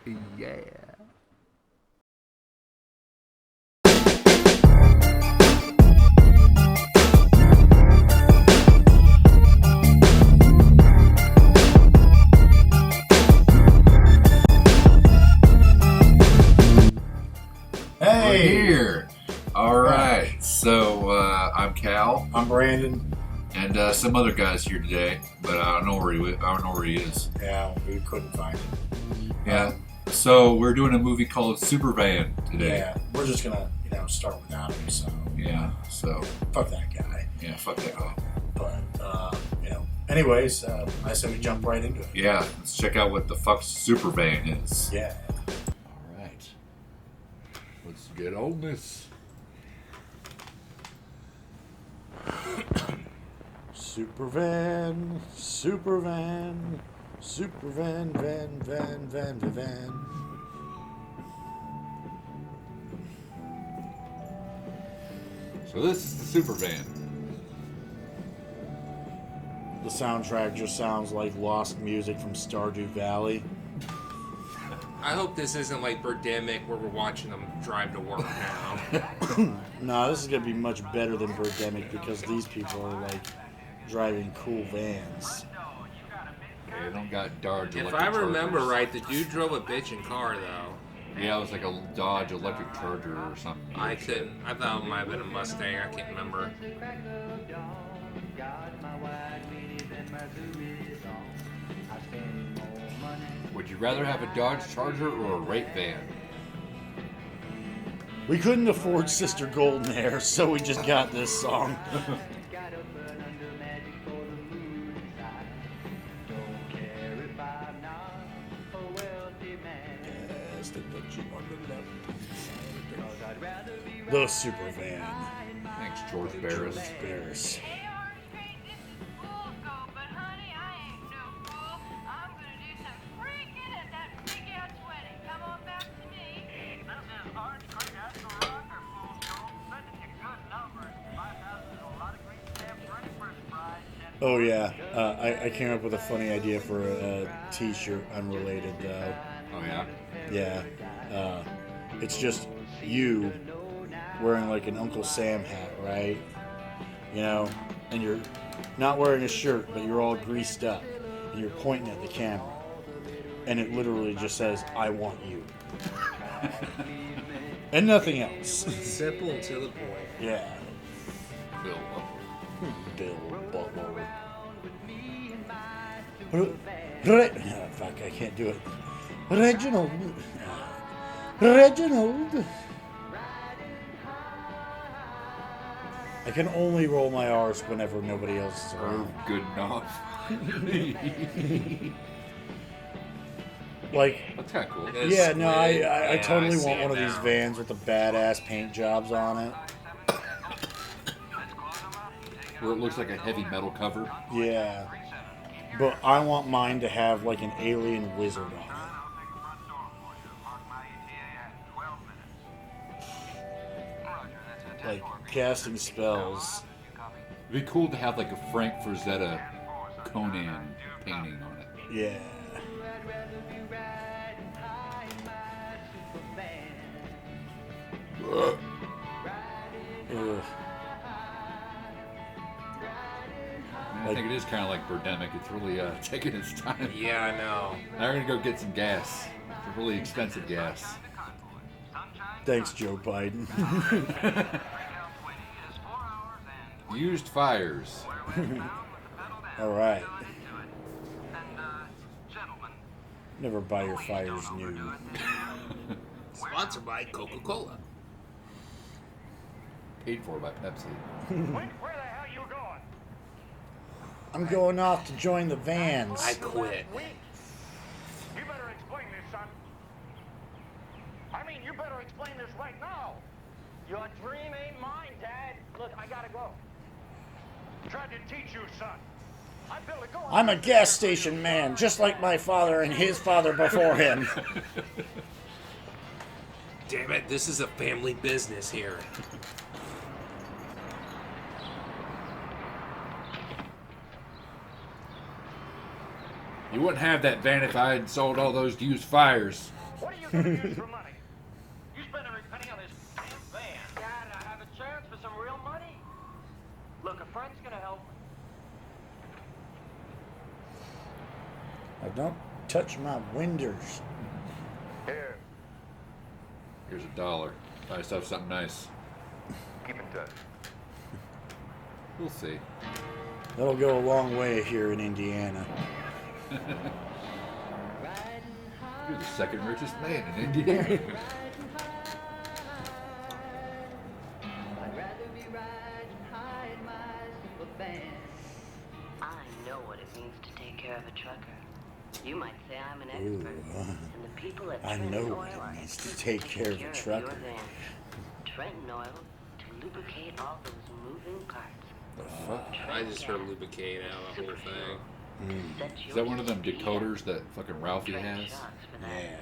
Yeah. Hey! We're here. All right. So I'm Cal, I'm Brandon. and some other guys here today, but I don't know where he is. Yeah, we couldn't find him. Yeah. So we're doing a movie called SuperVan today. Yeah, we're just gonna, start without him. So Yeah. So fuck that guy. yeah, fuck that guy. But anyways, I said we jump right into it. Yeah. Let's check out what the fuck SuperVan is. Yeah. All right. Let's get on this. SuperVan, SuperVan, SuperVan, van. So this is the SuperVan. The soundtrack just sounds like lost music from Stardew Valley. I hope this isn't like Birdemic where we're watching them drive to work now. No, this is gonna be much better than Birdemic because these people are like driving cool vans. They don't got Dodge If electric I remember Chargers. right, the dude drove a bitchin' car though. Yeah, it was like a Dodge electric Charger or something. I thought it might have been a Mustang, I can't remember. Would you rather have a Dodge Charger or a rape van? We couldn't afford Sister Golden Hair, so we just got this song. The SuperVan. Thanks, George Barris. Barris. Oh yeah, I came up with a funny idea for a T-shirt, unrelated though. Oh yeah? Yeah, it's just you wearing like an Uncle Sam hat, right? And you're not wearing a shirt, but you're all greased up, and you're pointing at the camera, and it literally just says, "I want you," and nothing else. Simple and to the point. Yeah, Bill. Bill Butler. Oh, fuck, I can't do it. Reginald. I can only roll my R's whenever nobody else is around. Good enough. Like, That's kind of cool. yeah, no, I totally see want it one of these now. vans with the badass paint jobs on it. Where it looks like a heavy metal cover. Yeah. But I want mine to have like an alien wizard on it. Like casting spells. It'd be cool to have like a Frank Frazetta Conan painting on it. Yeah. Ugh. I think it is kind of like Birdemic. It's really taking its time. Yeah, I know. Now we're going to go get some gas. It's really expensive gas. Thanks, Joe Biden. Used fires. All right. Never buy your fires new. Sponsored by Coca-Cola. Paid for by Pepsi. Where the hell you going? I'm going off to join the vans. I quit. You better explain this, son. I mean, you better explain this right now. Your dream ain't mine, Dad. Look, I gotta go. Tried to teach you, son. I built a go. I'm a gas station man, just like my father and his father before him. Damn it, this is a family business here. You wouldn't have that van if I had sold all those used fires. What are you going to use for money? You spend every penny on this damn van. Dad, I have a chance for some real money. Look, a friend's going to help me. I don't touch my windows. Here, Here's $1. Buy yourself something nice. keep in touch. We'll see. That'll go a long way here in Indiana. You're the second richest man in Indiana. I'd rather be riding high in my SuperVan. I know what it means to take care of a trucker. You might say I'm an Ooh, expert. And the people at I Trenton know Oil what it are means to experts take at care of a taking trucker. your van. Trenton Oil to lubricate all those moving parts. I just heard lubricate out the whole thing. Is that one of them decoders that fucking Ralphie has? Yeah.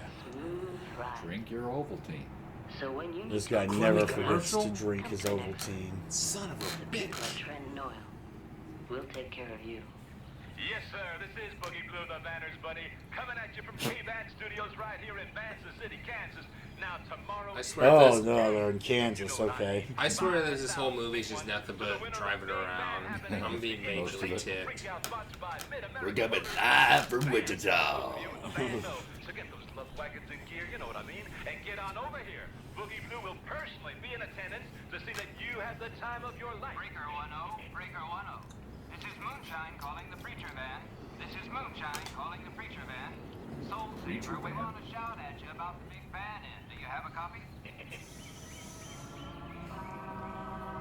Drink your Ovaltine. So when you This need guy to never commercial? forgets to drink his Ovaltine. Son of a the people at Trenton Oil, we'll take care of you. Yes, sir. This is Boogie Blue, the Vanner's buddy, coming at you from K-Van Studios right here in Kansas City, Kansas. Now, tomorrow... I swear Oh, this, no, they're in Kansas. Okay. I swear that this whole movie's just nothing but driving around. I'm being majorly ticked. We're coming live from Wichita. So get those love wagons in gear, you know what I mean, and get on over here. Boogie Blue will personally be in attendance to see that you have the time of your life. Breaker 10, Breaker 10. This is Moonshine calling the Preacher Van. This is Moonshine calling the Preacher Van. Soul Saver, we want to shout at you about the big van in. Do you have a copy?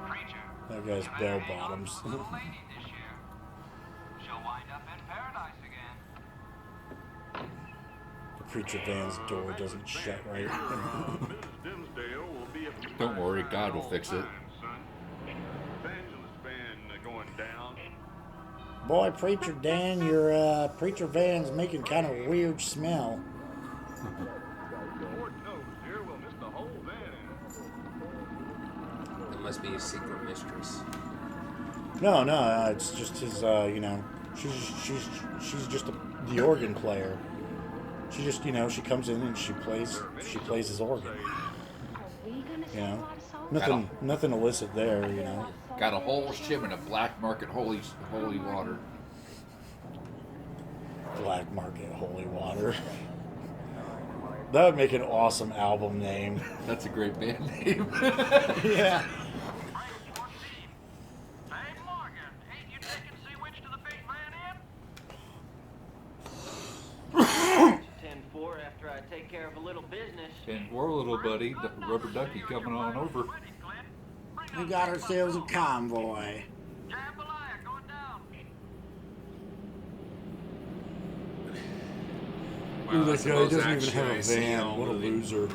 Preacher. That guy's you bell better hang on bottoms. to a little lady this year. She'll wind up in paradise again. The preacher van's door doesn't shut right. Don't worry, God will fix it. Boy, Preacher Dan, your preacher van's making kind of a weird smell. That must be his secret mistress. No, it's just his. She's just the organ player. She just, she comes in and she plays his organ. Nothing illicit there. Got a whole ship in a black market holy water. Black market holy water. That would make an awesome album name. That's a great band name. Yeah. Hey, Morgan, ain't you taking Sea Witch to the big man in? 10-4 after I take care of a little business. And we're a little buddy, the rubber ducky coming on over. We got ourselves a convoy. Jambalaya going down. Ooh, that's that the guy most doesn't even action have a I've seen van. all What a movie. loser.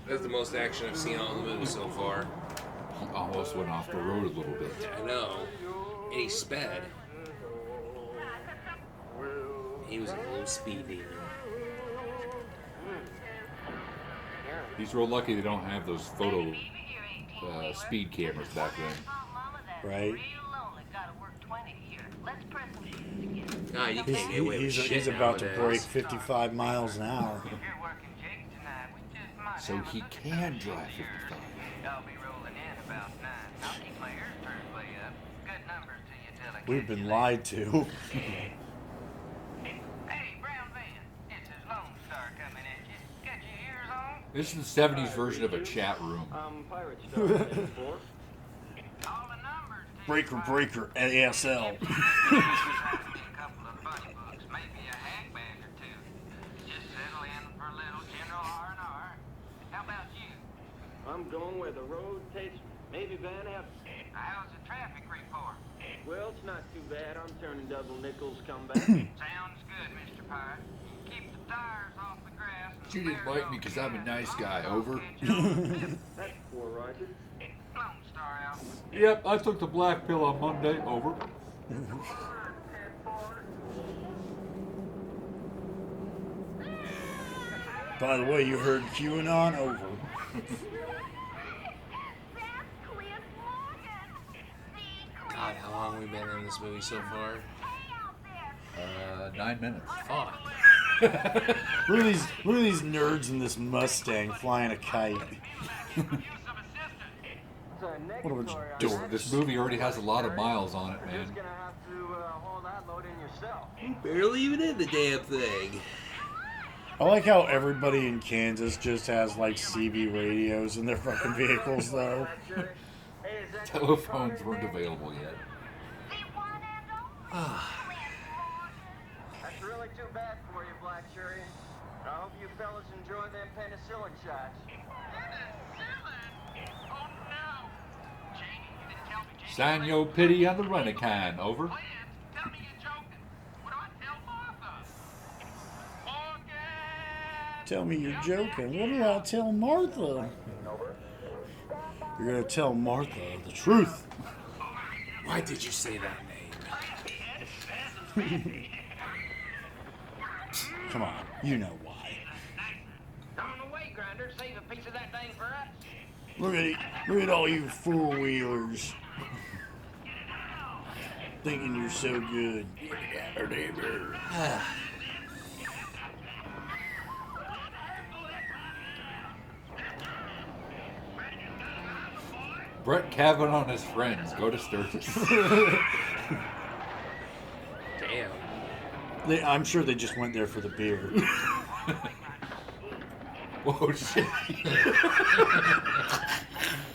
That's the most action I've seen all the movie so far. Almost went off the road a little bit. I know. And he sped. He was a low speed demon. He's real lucky they don't have those photo speed cameras back then. Right. God, you can't get away with shit He's about to nowadays. break 55 miles an hour. You're working jigs tonight. We just might So have he a little can bit drive of 55. I'll be rolling in about 9. I'll keep my ears turned way up. Good numbers to you till I We've catch been you lied to. Hey, Brown Van, this is Lone Star coming at you. Got your ears on? This is the 70s version of a chat room. Pirate Star 10-4. All the numbers to you, Breaker, ASL. a couple of funny books, maybe a hang bag or two. Just settle in for a little general R&R. How about you? I'm going where the road takes me. Maybe Van Apple. How's the traffic report? Well, it's not too bad. I'm turning double nickels come back. Sounds good, Mr. Pirate. Keep the tires off the grass. And You didn't like me because I'm a nice guy, over. That's poor Roger. Lone Star out. Yep, I took the black pill on Monday, over. By the way, you heard QAnon over. God, how long have we been in this movie so far? 9 minutes. Fuck. Look at these nerds in this Mustang flying a kite. What a bunch of dorks. This movie already has a lot of miles on it, man. Gonna have to haul that load in yourself. Barely even in the damn thing. I like how everybody in Kansas just has like CB radios in their fucking vehicles, though. Telephones weren't available yet. That's really too bad for you, Black Cherry. I hope you fellas enjoy them penicillin shots. Sign your pity on the Runican. Over. Tell me you're joking. What do I tell Martha? You're gonna tell Martha the truth. Why did you say that name? Come on, you know why. On the way, Grinder. Save a piece of that thing for us. Look at all you four-wheelers. Thinking you're so good. Brett Kavanaugh and his friends go to Sturgis. Damn. I'm sure they just went there for the beer. Whoa, shit.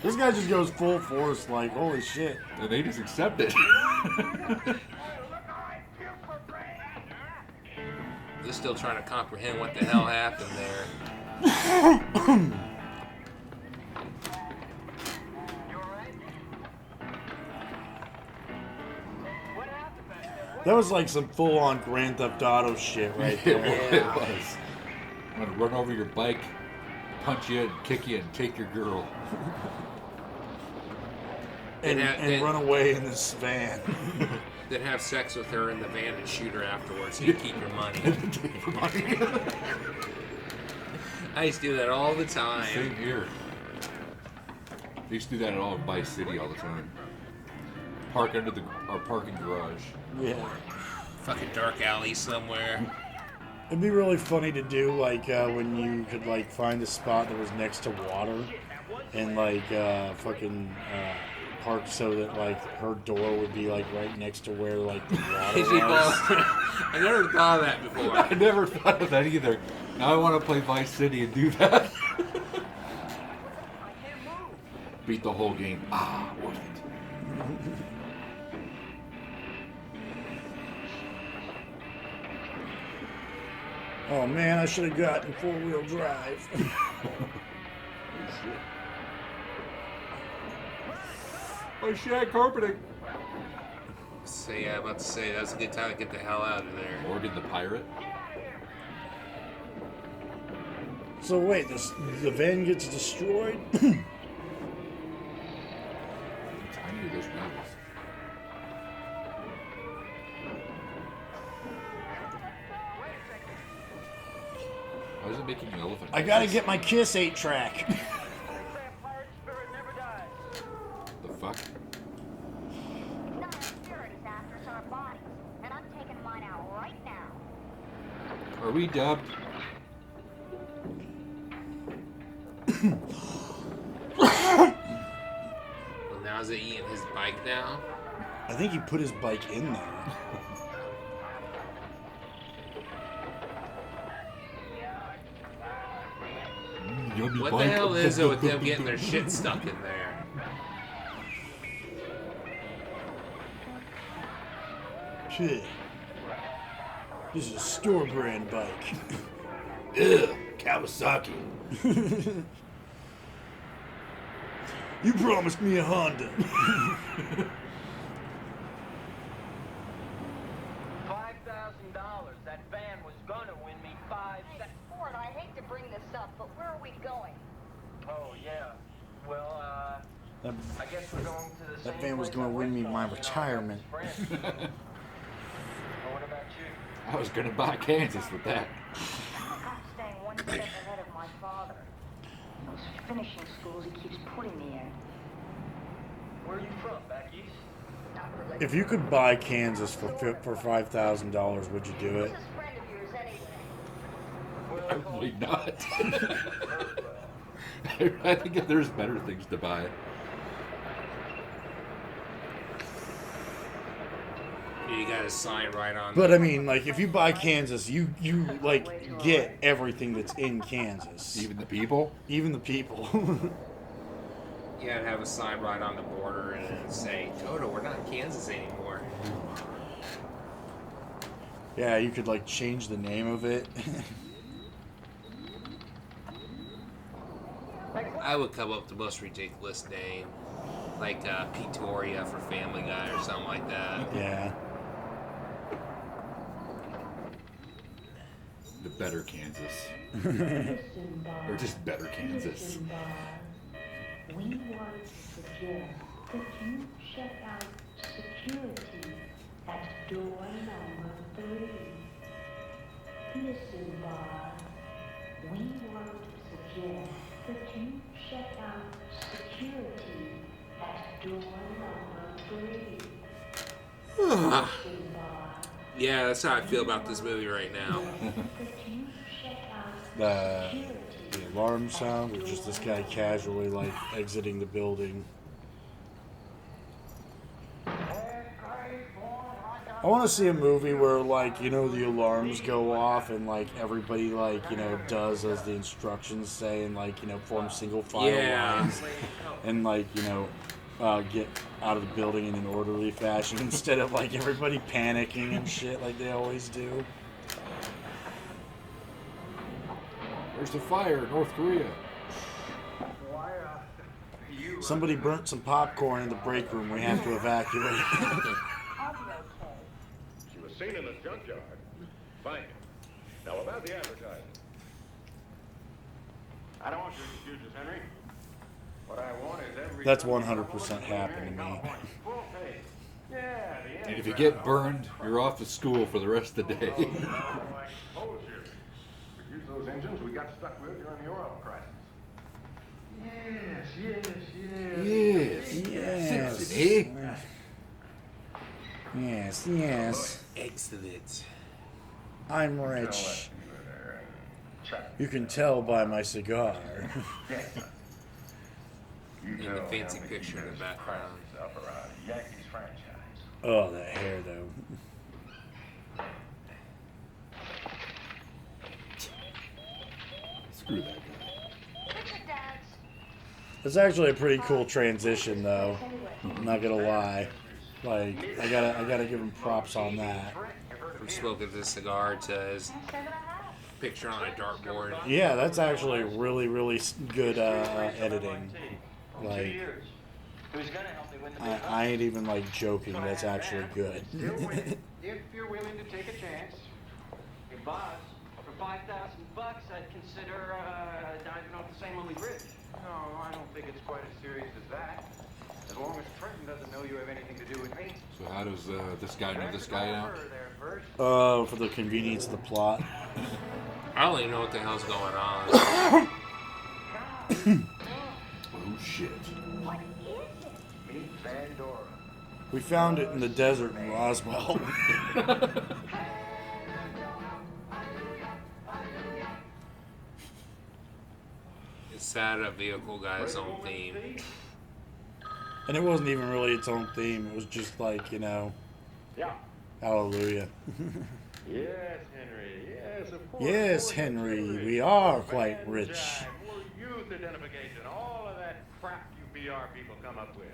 This guy just goes full force, like, holy shit. And they just accept it. They're still trying to comprehend what the hell happened there. That was like some full-on Grand Theft Auto shit right there. It was. I'm gonna run over your bike, punch you, and kick you, and take your girl. and run away in this van. Then have sex with her in the van and shoot her afterwards so you keep your money. I used to do that all the time. Same here. They used to do that at all in Vice City all the time. Park under our parking garage. Yeah. Fucking dark alley somewhere. It'd be really funny to do, like, when you could, like, find a spot that was next to water and, like, park so that, like, her door would be, like, right next to where, like, the water was. I never thought of that before. I never thought of that either. Now I want to play Vice City and do that. Beat the whole game. Worth it. Oh, man, I should have gotten four-wheel drive. Oh shit, carpeting. So yeah, I'm about to say that's a good time to get the hell out of there. Morgan the pirate. So wait, the van gets destroyed? Tiny are those wheels. Why is it making an elephant? I gotta get my Kiss 8-track. The fuck? Not a spirit is after us, our bodies. And I'm taking mine out right now. Are we dubbed? Well, now is it eating his bike now? I think he put his bike in there. What the hell is it with them getting their shit stuck in there? Shit. This is a store brand bike. Ugh, Kawasaki. You promised me a Honda. $5,000. That van was gonna win me Hey, Ford, I hate to bring this up, but where are we going? Oh yeah. Well, That, I guess we're going to the that same van was place going to I win me went my for, retirement. Well, what about you? I was gonna buy Kansas with that. I'm staying one step ahead of my father. Those finishing schools he keeps putting me in. Where are you from? Back east? Not really. If you could buy Kansas for $5,000, would you do it? Who's this friend of yours anyway? Probably not. I think there's better things to buy. You got a sign right on. But I mean, like, if you buy Kansas, you like get everything that's in Kansas, Even the people. even the people. You gotta have a sign right on the border and then say, Toto, we're not in Kansas anymore. Yeah, you could like change the name of it. I would come up with the most ridiculous name. Like Peoria for Family Guy or something like that. Yeah. The better Kansas. Or just better Kansas. We want to suggest that you check out security at door number 3. Listen, Bob. We want to suggest that you check out security at door number 3. Listen, Bob. Yeah, that's how I feel about this movie right now. That you check out The security. alarm sound, or just this guy casually like exiting the building. I want to see a movie where, like, you know, the alarms go off and, like, everybody, like, you know, does as the instructions say and, like, you know, form single file lines and, like, you know, get out of the building in an orderly fashion instead of, like, everybody panicking and shit like they always do. There's a fire in North Korea. Somebody burnt some popcorn in the break room. We have to evacuate. She was seen in the junkyard. Fine. Now about the advertising. I don't want your excuses, Henry. What I want is every... That's 100% happened to me. Full pay. Yeah, the And if you get burned, you're off to school for the rest of the day. Like Hosier. We use those engines we got stuck with during the oil crisis. Yes. Yes. Yes. Eh? Yes, yes. Excellent. I'm rich. You can tell by my cigar. And the fancy picture in the background. Up around Yankees franchise. Oh, that hair, though. Screw that guy. It's actually a pretty cool transition, though. I'm not gonna lie. Like, I gotta give him props on that. From smoking this cigar to his picture on a dartboard. Yeah, that's actually really, really good editing. Like, Who's gonna help me win the I ain't even like joking. That's actually good. If you're willing to take a chance. Hey, boss, for $5,000, I'd consider diving off the St. Louis Bridge. No, I don't think it's quite as serious as that. As long as Trenton doesn't know you have anything to do with me. So how does this guy know this guy now? Oh, for the convenience of the plot. I don't even know what the hell's going on. Oh shit. Meet Pandora. We found it in the desert in Roswell. It's sad a vehicle got its own theme. And it wasn't even really its own theme. It was just like, you know, Yeah. hallelujah. Yes, Henry. Yes, of course. Yes, Henry, we are quite rich. More youth identification. All of that crap you PR people come up with.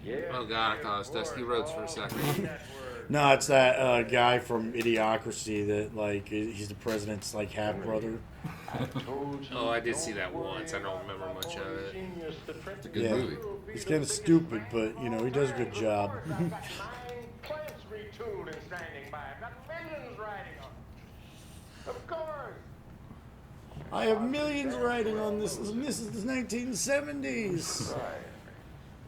Yeah. Oh god, I thought it was Dusty Rhodes for a second. No, it's that guy from Idiocracy that, like, he's the president's, like, half-brother. Oh, I did see that once. I don't remember much of it. It's a good Yeah. movie. He's kind of stupid, but, you know, he does a good job. Plants retooled and standing by. I've got millions riding on it. Of course. I have millions riding on this, and this is the 1970s.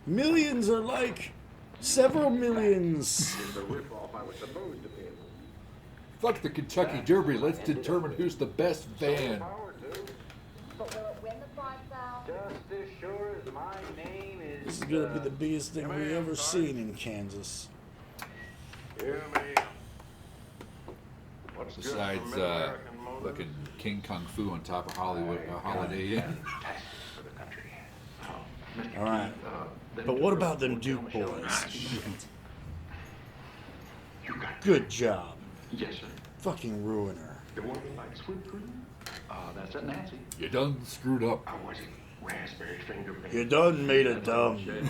Millions are like several millions. The ripoff I was supposed to be. Fuck the Kentucky Derby. Let's determine who's the best van. Power to. But will it win the 5,000? Just as sure as my name is... This is gonna be the biggest thing we ever seen in Kansas. Hear me. What Besides fucking King Kung Fu on top of Hollywood Holiday Inn. For the country. All right. But what about them Duke boys? Good job. Yes, sir. Fucking ruin her. The one who likes whipped cream? That's it, Nancy. You done screwed up. I wasn't raspberry finger paint. You done made a dumb. You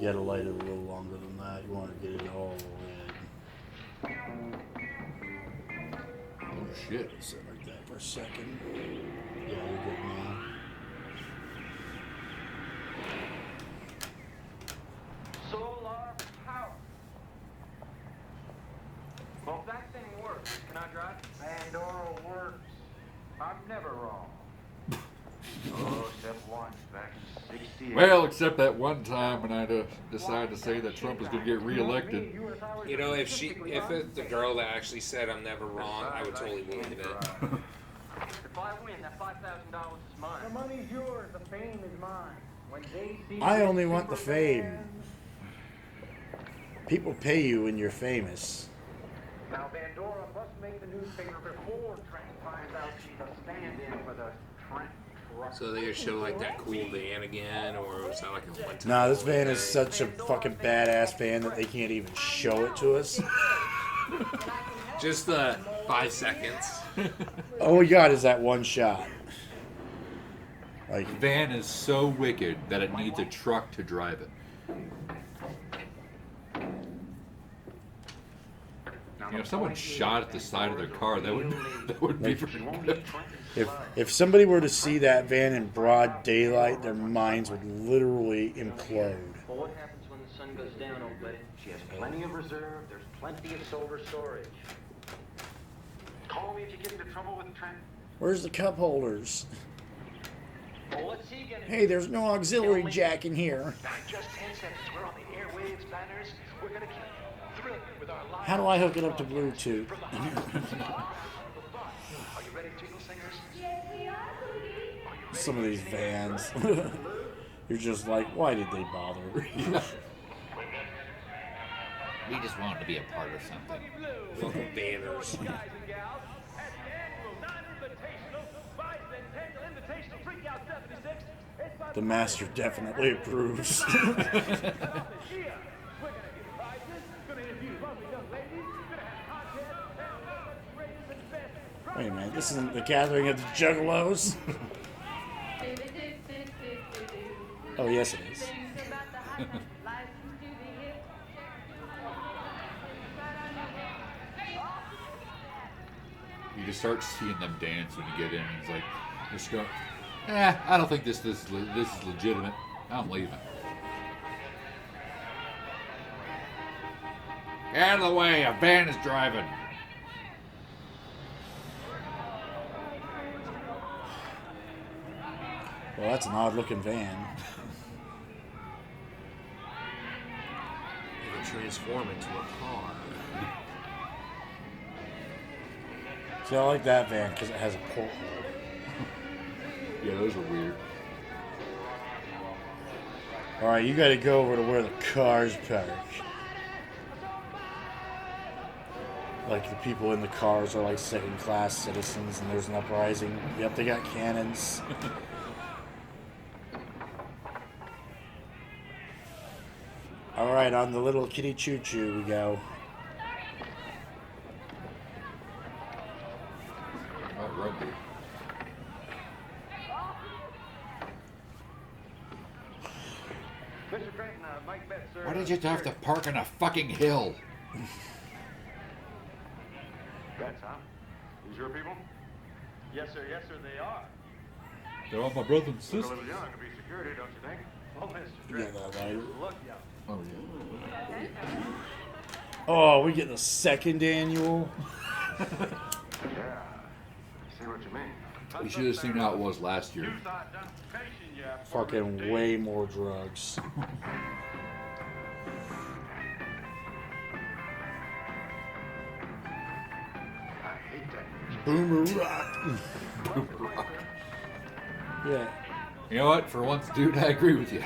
gotta light it a little longer than that. You want to get it all red. Oh shit. Sit like that for a second. Yeah, you're good now. Solar power. Well, if that thing works, can I drive? Pandora works. I'm never wrong. Oh, step one, back in 68. Well, except that one time when I decided to say that Trump was going to get reelected. You know, if it's the girl that actually said I'm never wrong, I would totally believe it. If I win, that $5,000 is mine. The money's yours, the fame is mine. When they see I only want the fame. People pay you when you're famous. Now, Pandora must make the newspaper before Trent finds out she's a stand-in for the Trent truck. So they just show like that cool van again, or was that like a one-time? Nah, this van is such a fucking badass van that they can't even show it to us. Just the 5 seconds. All we got is that one shot. Like, The van is so wicked that it needs a truck to drive it. You know, if someone shot at the side of their car, that would be pretty good. if somebody were to see that van in broad daylight, their minds would literally implode. Well, what happens when the sun goes down, old buddy? She has plenty of reserve. There's plenty of solar storage. Call me if you get into trouble with Trent. Where's the cup holders? Well, what's he gonna Hey, there's no auxiliary jack in here. Just 10 seconds. We're on the airwaves, banners. We're gonna keep thrilling with our lives. How do I hook it up to Bluetooth? Are you ready, Jingle Singers? Some of these vans. You're just like, why did they bother? We just wanted to be a part of something. Local banners. The master definitely approves. Wait a minute, this isn't the gathering of the Juggalos? Oh, yes, it is. You just start seeing them dance when you get in. And it's like, just go, I don't think this is legitimate. I'm leaving. Get out of the way, a van is driving. Well, that's an odd-looking van. It can transform into a car. See, I like that van because it has a porthole. Yeah, those are weird. All right, you got to go over to where the cars park. Like the people in the cars are like second-class citizens, and there's an uprising. Yep, they got cannons. All right, on the little kitty choo-choo we go. Oh, rugby. Mr. Trent, Mike Betts, sir. Why did you have to park on a fucking hill? Betts, huh? These your people? Yes, sir, they are. They're all my brother and Look a sister. little young to be security, don't you think? Oh, Mr. Yeah, Trent. that right. Look, yeah. Oh, yeah. Oh, we get the second annual. Yeah. See what you mean. We should have seen how it was last year. You thought identification, yeah. Fucking way more drugs. I hate that. Boomer rock. Yeah. You know what? For once, dude, I agree with you.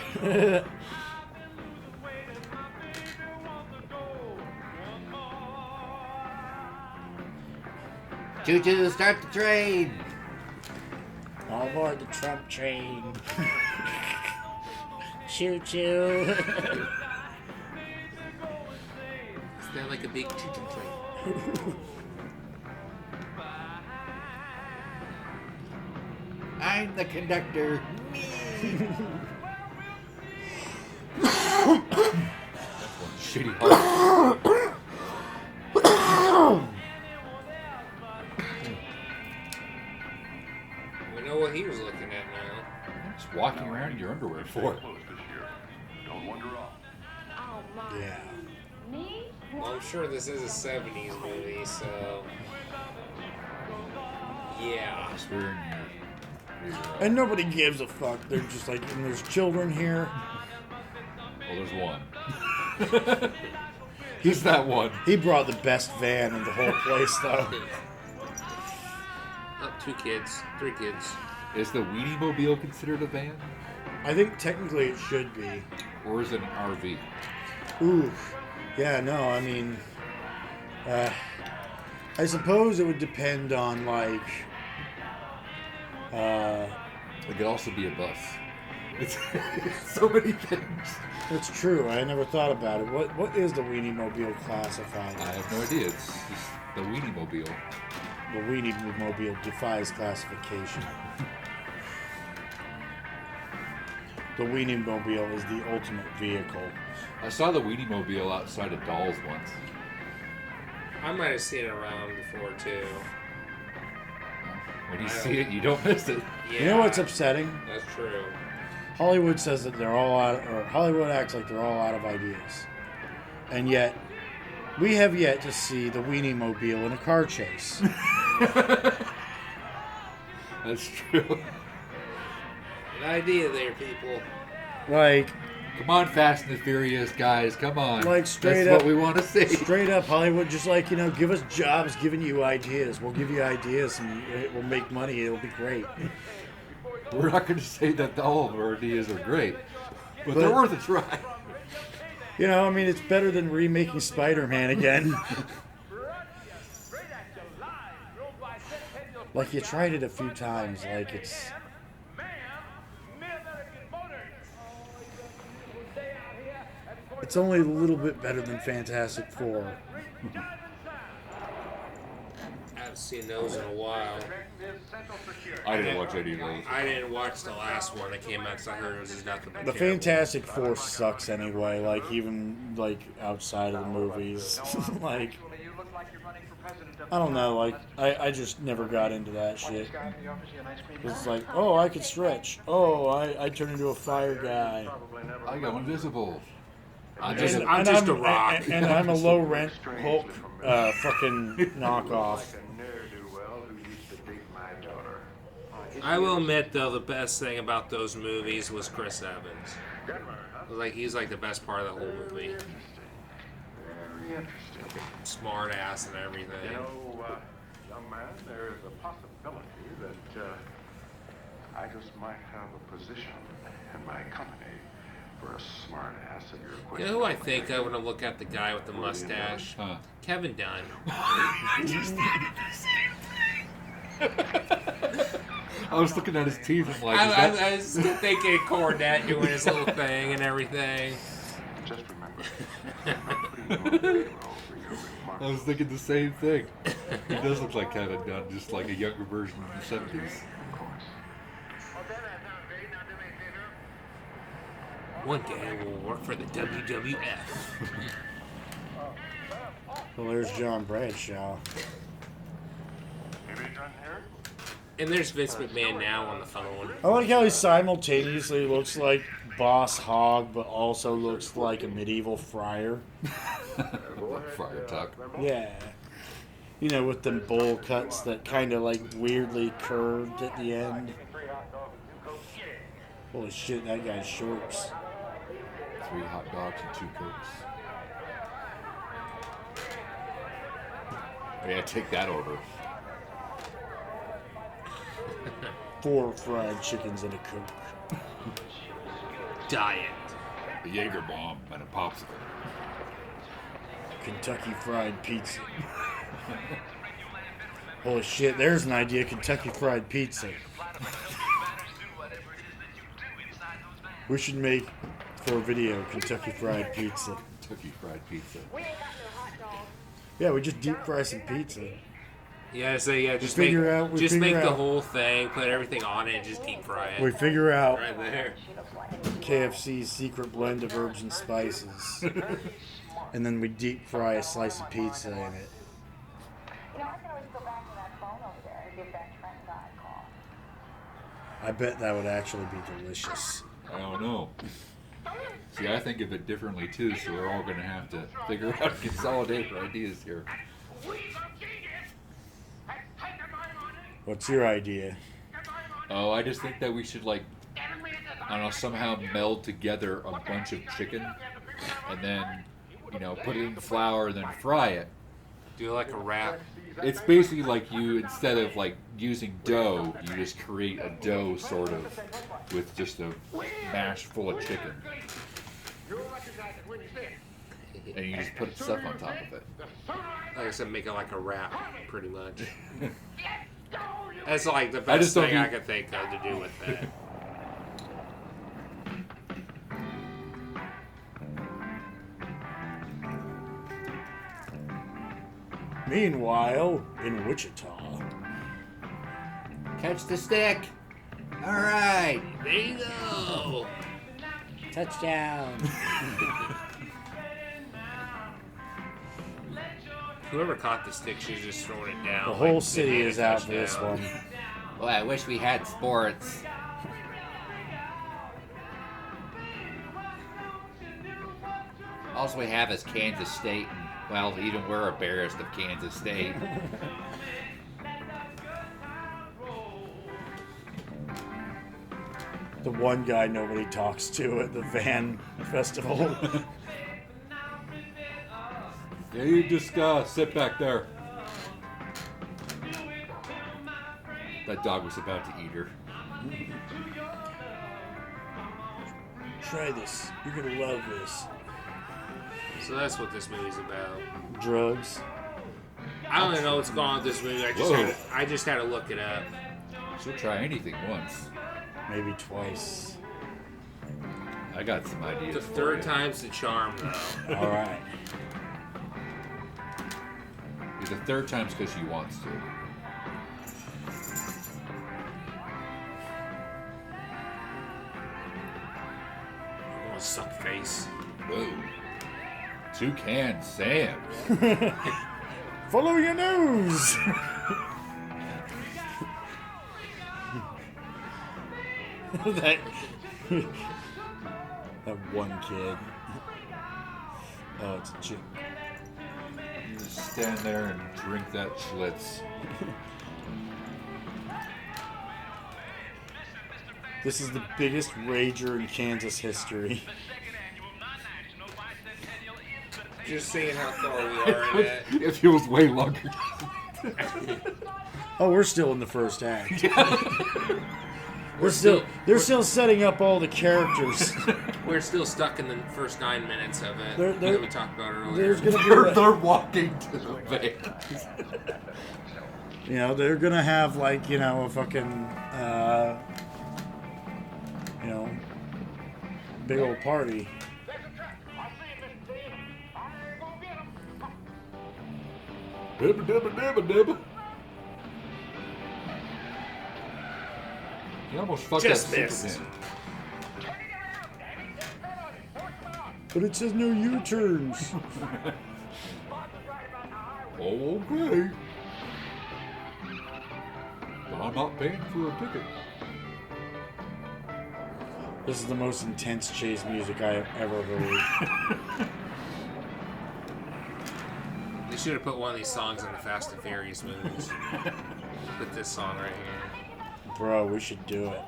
Choo-choo, start the train. All aboard the Trump train. Choo choo. Is that like a big choo-choo train? I'm the conductor. Shitty heart. We know what he was looking at now. Just walking around in your underwear for. Don't wander off. Oh, Mom. Yeah. Me? Well, I'm sure this is a 70s movie, so... Yeah. Swearing And nobody gives a fuck. They're just like, and there's children here. Well, there's one. He's that one. He brought the best van in the whole place, though. Oh, 2 kids. 3 kids. Is the Weenie Mobile considered a van? I think technically it should be. Or is it an RV? Ooh. Yeah, no, I mean, I suppose it would depend on, like, It could also be a bus. It's so many things. it's true. I never thought about it. What is the Weenie Mobile classified I as? have no idea. It's just the Weenie Mobile. The Weenie Mobile defies classification. The Weenie Mobile is the ultimate vehicle. I saw the Weenie Mobile outside of Dolls once. I might have seen it around before, too. When you see it, you don't miss it. Yeah. You know what's upsetting? That's true. Hollywood says that they're all out, or Hollywood acts like they're all out of ideas. And yet, we have yet to see the Weenie Mobile in a car chase. That's true. An idea there, people. Like, Come on, Fast and the Furious, guys. Come on. Like, straight That's up- what we want to see. straight up, Hollywood just like, give us jobs, giving you ideas. We'll give you ideas and we'll make money. It'll be great. We're not going to say that all of our ideas are great, but they're worth a try. I mean, it's better than remaking Spider-Man again. Like, you tried it a few times. Like, it's... It's only a little bit better than Fantastic Four. I haven't seen those in a while. I didn't watch any of those. I didn't watch the last one that came out because I heard it was just nothing but The terrible. Fantastic Four sucks anyway. Like, even, like, outside of the movies. Like, I don't know. Like, I just never got into that shit. It's like, oh, I could stretch. Oh, I turn into a fire guy. I go invisible. I'm And- just and a rock. And I'm a low rent Hulk fucking knockoff. I will admit, though, the best thing about those movies was Chris Evans. Like, he's like the best part of the whole movie. Very interesting. Smart ass and everything. Young man, there is a possibility that I just might have a position in my company for a smart ass of your You know who I think of when I look at the guy with the mustache? Huh. Kevin Dunn. I was looking at his teeth and like, is that... I was still thinking Cornette doing his little thing and everything. Just remember, I was thinking the same thing. He does look like Kevin Dunn, just like a younger version of the 70s. One day I will work for the WWF. Well, there's John Bradshaw. And there's Vince McMahon now on the phone. I like how he simultaneously looks like Boss Hogg, but also looks like a medieval friar. Friar Tuck. Yeah. With them bowl cuts that kind of like weirdly curved at the end. Holy shit, that guy's shorts. 3 hot dogs and 2 Cokes. Yeah, take that order. 4 fried chickens and a Coke. Diet. A Jaeger bomb and a popsicle. Kentucky Fried Pizza. Holy shit, there's an idea. Kentucky Fried Pizza. We should make, for a video, Kentucky Fried Pizza. Kentucky Fried Pizza. Yeah, we just deep fry some pizza. Yeah, so yeah, just figure make, out- we just figure make the out- whole thing, put everything on it, and just deep fry it. We figure out Right there. KFC's secret blend of herbs and spices. And then we deep fry a slice of pizza in it. You know, I can always go back to that phone over there and give that Trent guy a call. I bet that would actually be delicious. I don't know. See, I think of it differently too, so we're all going to have to figure out and consolidate our ideas here. What's your idea? Oh, I just think that we should, like, I don't know, somehow meld together a bunch of chicken and then, you know, put it in the flour and then fry it. Do like a wrap. It's basically like you, instead of like using dough, you just create a dough sort of with just a mash full of chicken. And you just put stuff on top of it. Like I said, make it like a wrap, pretty much. That's like the I best just don't thing I think- could think of to do with that. Meanwhile, in Wichita. Catch the stick! Alright! There you go. Touchdown. Whoever caught the stick should have just thrown it down. The whole like, city they made is a out for this touchdown. one. Well, I wish we had sports. All we have is Kansas State, and, well, even we're embarrassed of Kansas State. The one guy nobody talks to at the Van Festival. Yeah, you just sit back there. That dog was about to eat her. Try this. You're gonna love this. So that's what this movie's about. Drugs. I don't even know what's going on with this movie. I just had to look it up. She'll try anything once. Maybe twice. I got some ideas. The for third you. time's the charm, though. Alright. The third time's because she wants to. I'm gonna suck face. Whoa. Toucan Sam. Follow your nose! that, that one kid. Oh, it's a chick. You just stand there and drink that Schlitz. This is the biggest rager in Kansas history. Just seeing how far we are in it. It feels way longer. Oh, we're still in the first act. They're still setting up all the characters. We're still stuck in the first 9 minutes of it There- that we talked about earlier. There's gonna be, They're walking to the van. you know, they're gonna have like, you know, a fucking, you know, big old party. Dibba dibba dibba dibba. You almost fucked Just that missed. Superman. But it says no U-turns. Oh, okay. But I'm not paying for a ticket. This is the most intense chase music I have ever heard. They should have put one of these songs in the Fast and Furious movies. Put this song right here. Bro, we should do it.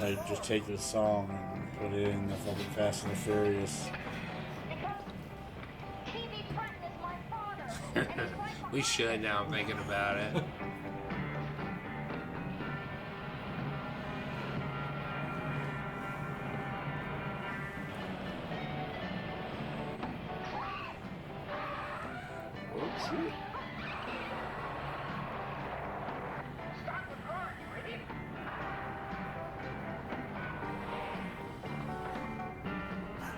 Like, just take this song and put it in the fucking Fast and the Furious. We should now I'm thinking about it. Oh, shit.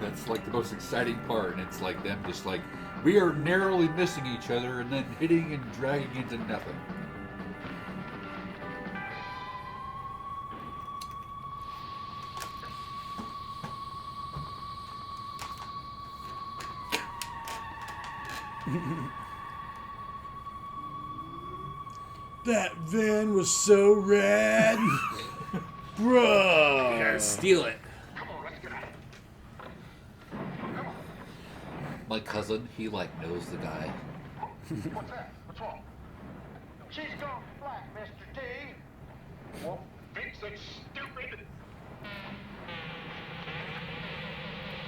That's like the most exciting part, and it's like them just like, we are narrowly missing each other and then hitting and dragging into nothing. That van was so rad. Bruh. You gotta steal it. My cousin, he like knows the guy. What's that? What's wrong? She's gone flat, Mr. T. Well, fix it, stupid.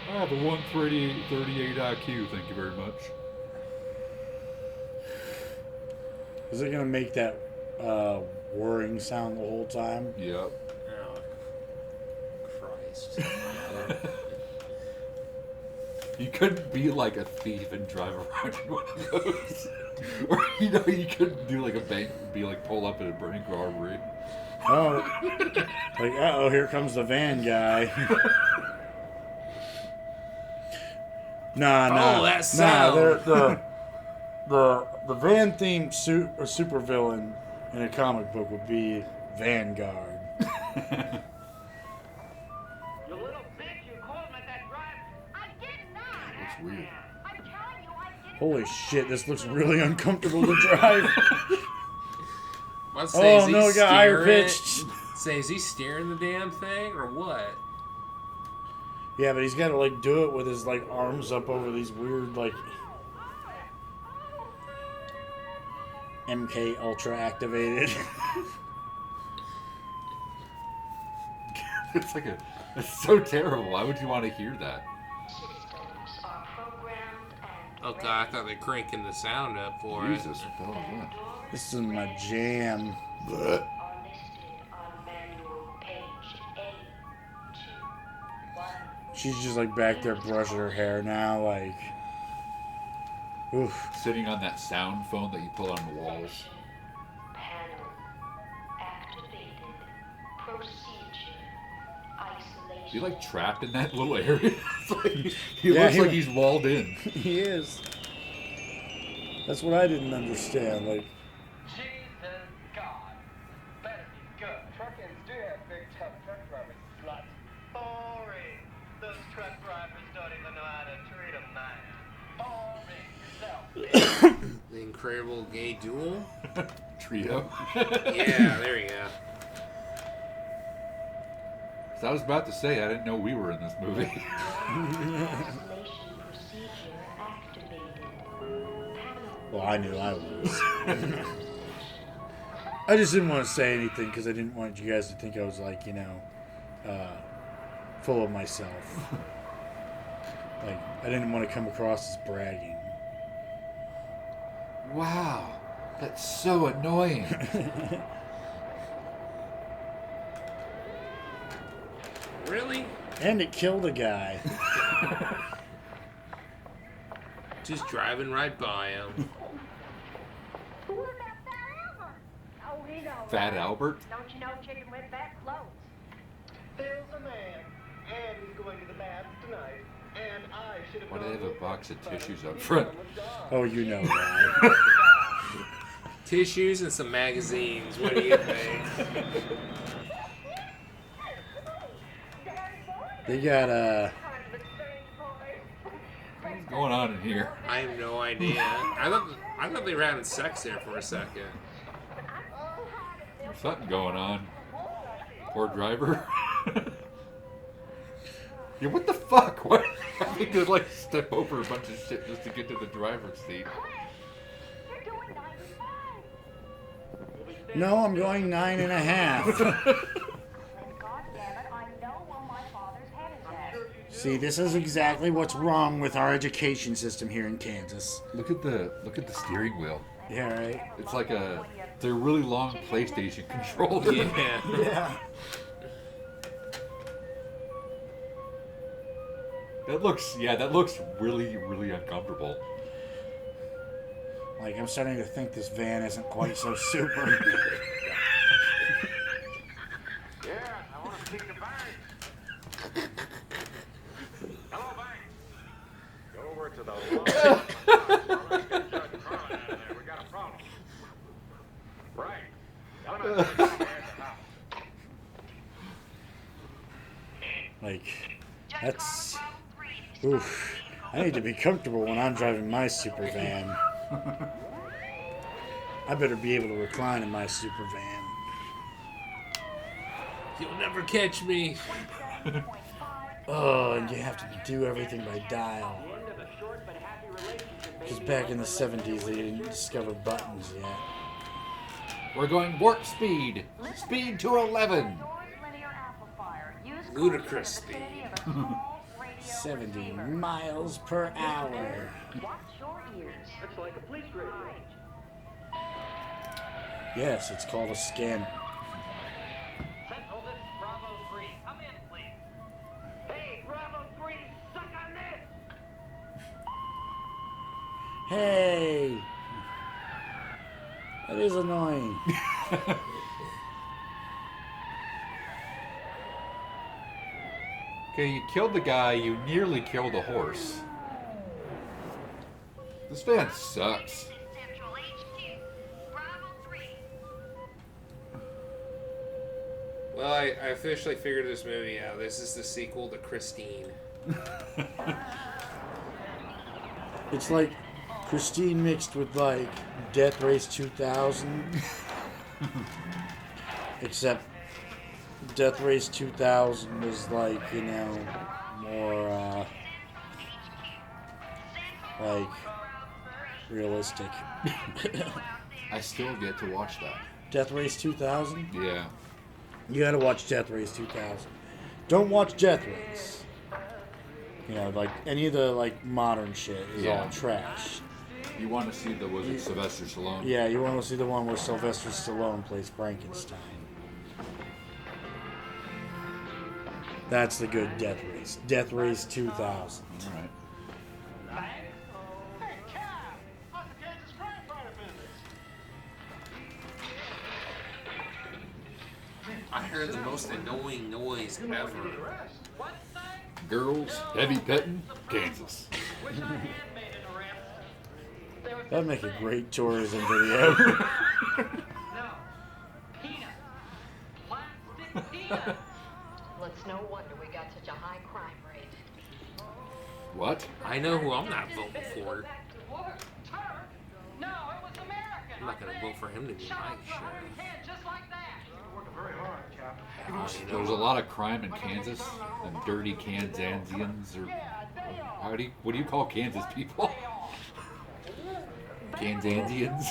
I have a 138 IQ, thank you very much. Is it gonna make that whirring sound the whole time? Yep. Oh, Christ. You couldn't be like a thief and drive around in one of those. Or, you know, you couldn't do like a bank, be like pull up at a bank robbery. Oh. Like, uh-oh, here comes the van guy. Nah. Oh, that sound. The van themed super villain in a comic book would be Vanguard. You little bitch, you called him at that drive. I did not. It's weird. I'm telling you, I didn't. Holy shit, this looks really uncomfortable to drive. Let's say, Oh no, it got higher pitched. Say, is he steering the damn thing or what? Yeah, but he's got to like do it with his like arms up over these weird like MK Ultra activated. It's like it's so terrible. Why would you want to hear that? Systems are programmed and Oh god, I thought they're cranking the sound up for Jesus, what the hell is that? This is my jam. are listed on manual page A21. She's just like back there brushing her hair now, like. Oof. Sitting on that sound phone that you put on the walls. Panel activated. Procedure. Isolation. Is he like trapped in that little area? It's like, he Yeah, looks he- like he's walled in. He is. That's what I didn't understand. Like, Jesus God. Better be good. Truckins do have big, tough truck drivers, sluts. Boring. Those truck drivers don't even know how to treat a man. Boring. Yourself. The Incredible Gay Duel? Trio. Yeah, there you go. So I was about to say, I didn't know we were in this movie. Isolation procedure activated. Panel. well, I knew I was. I just didn't want to say anything because I didn't want you guys to think I was like, you know, full of myself. Like, I didn't want to come across as bragging. Wow, that's so annoying. Really? And it killed a guy. Just driving right by him. What about Fat Albert? Oh, he knows. Fat Albert? Don't you know chicken with fat floats? There's a man, and he's going to the bath tonight. And I should have Why do they have a known box of this, tissues but up he's front? on the job. Oh, you know that. Tissues and some magazines. What do you think? They got, What's going on in here? I have no idea. I thought they were having sex there for a second. There's something going on. Poor driver. Yeah, what the fuck? What? I think to like step over a bunch of shit just to get to the driver's seat. You're doing 95. no, I'm going 9.5. And goddammit, I know where my father's head is at. See, this is exactly what's wrong with our education system here in Kansas. Look at the steering wheel. Yeah, right? It's like a really long PlayStation controller. Yeah. Yeah. That looks really, really uncomfortable. Like, I'm starting to think this van isn't quite so super. Yes, I want to speak to Barry. Hello, Barry. to the law. Let's get Judge Carlin out of there. We got a problem. Right. Tell him I'm taking care of the house. Like, that's... Oof. I need to be comfortable when I'm driving my SuperVan. I better be able to recline in my SuperVan. You'll never catch me. Oh, and you have to do everything by dial. Because back in the 70s, they didn't discover buttons yet. We're going warp speed. Speed to 11. Ludicrous speed. 70 miles per hour. It's like a police radio. Yes, it's called a scanner. Central, this is Bravo 3. Come in, please. Hey, Bravo 3, suck on this! Hey! That is annoying. Okay, you killed the guy, you nearly killed the horse. This van sucks. Well, I officially figured this movie out. This is the sequel to Christine. It's like Christine mixed with like Death Race 2000. Except Death Race 2000 was like, you know, more like realistic. I still get to watch that. Death Race 2000? Yeah. You gotta watch Death Race 2000. Don't watch Death Race. You know, like any of the like modern shit is all trash. You want to see the, was it Sylvester Stallone? Yeah, you want to see the one where Sylvester Stallone plays Frankenstein. That's the good Death Race. Death Race 2000. All right. Hey, Cap! How's the Kansas crime fighter business? I heard the most annoying noise ever. What's that? Girls, heavy petting, Kansas. Wish I had made an arrest. There was That'd make a great tourism video. no. Peanuts. Plastic peanuts. Well, it's no wonder we got such a high crime rate. What? I know who I'm not voting for. Back to work. Turk? No, it was American. I'm not gonna vote for him to be Shot my up your sheriff. head just like that. Working very hard, Captain. There's a lot of crime in Kansas. Them dirty Kansasians, or what do you call Kansas people? Kansasians.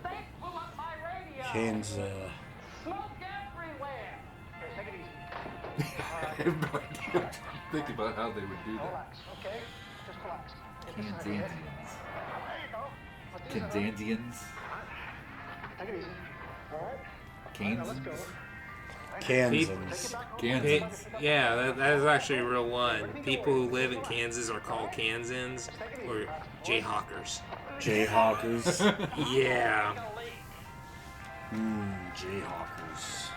They pull up my radio. Kansas. Smoke everywhere. Here, take it easy. I have no idea. Think about how they would do that. Relax, okay? Just relax. Get this out of your head. Kansasians. There you go. Kansasians. Take it easy. All right? Kansans. Kansans. Kansans. Yeah, that is actually a real one. People who live in Kansas are called Kansans or Jayhawkers. Jayhawkers. Yeah. Jayhawkers.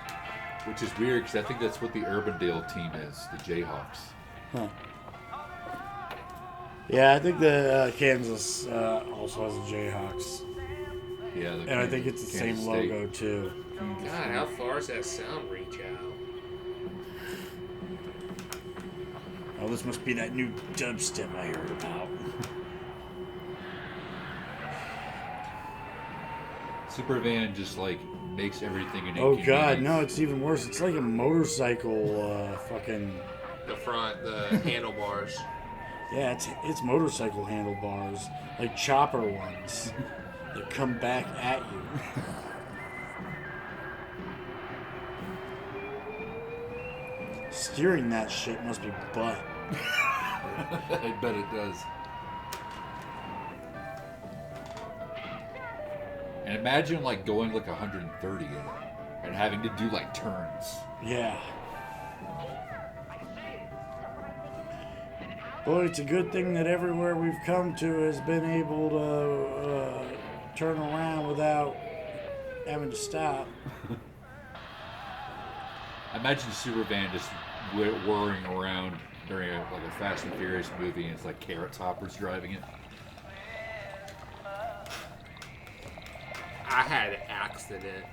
Which is weird because I think that's what the Urbandale team is, the Jayhawks. Huh. Yeah, I think the Kansas also has the Jayhawks. Yeah, And I think it's the same Kansas State. logo, too. God, how far does that sound reach out? Oh, this must be that new dubstep I heard about. SuperVan just like makes everything an Oh, God, inconvenience. no, it's even worse. It's like a motorcycle fucking... The front, the handlebars. Yeah, it's motorcycle handlebars. Like chopper ones. That come back at you. Steering that shit must be butt. I bet it does. And imagine like going like 130 in it and having to do like turns. Yeah. Boy, it's a good thing that everywhere we've come to has been able to turn around without having to stop. Imagine SuperVan just whirring around during like a Fast and Furious movie, and it's like Carrot Topper's driving it. I had an accident.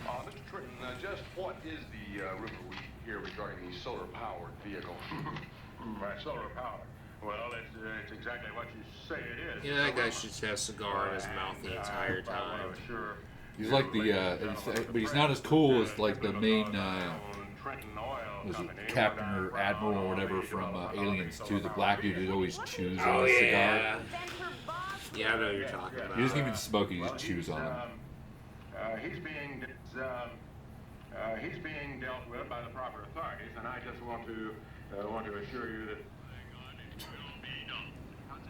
Mr. Trenton, just what is the rumor we hear regarding the solar-powered vehicle? Right, solar power. Well, it's exactly what you say it is. Yeah, that guy should have a cigar in his mouth the entire time. Sure. He's like but he's not as cool as like the main, was it Captain or Admiral or whatever from Aliens 2, the black dude who always chews on a cigar. Yeah, I know what you're talking about. He doesn't even smoke; he just chews on them. He's being dealt with by the proper authorities, and I just want to assure you that.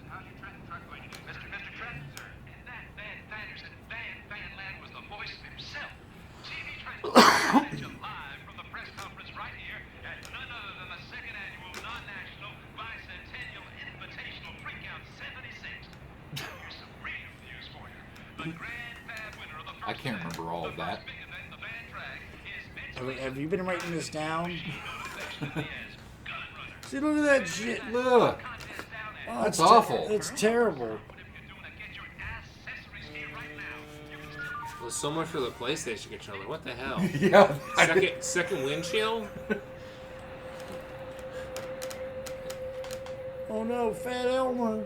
How's your Trenton truck going to do? Mr. Trenton, sir. And that Van Vanderson, Van Land was the voice of himself. TV Trenton sent you live from the press conference right here at none other than the second annual non-national bicentennial invitational freakout 76. Here's some real news for you. The grand fab winner of the first I can't remember all of that. big event, the Van Drag, is Have you been writing this down? mentally See, look at that shit. Look, Oh, that's it's awful. It's terrible. Well, so much for the PlayStation controller. What the hell? Yeah. Second windshield? Oh no, Fat Elmer.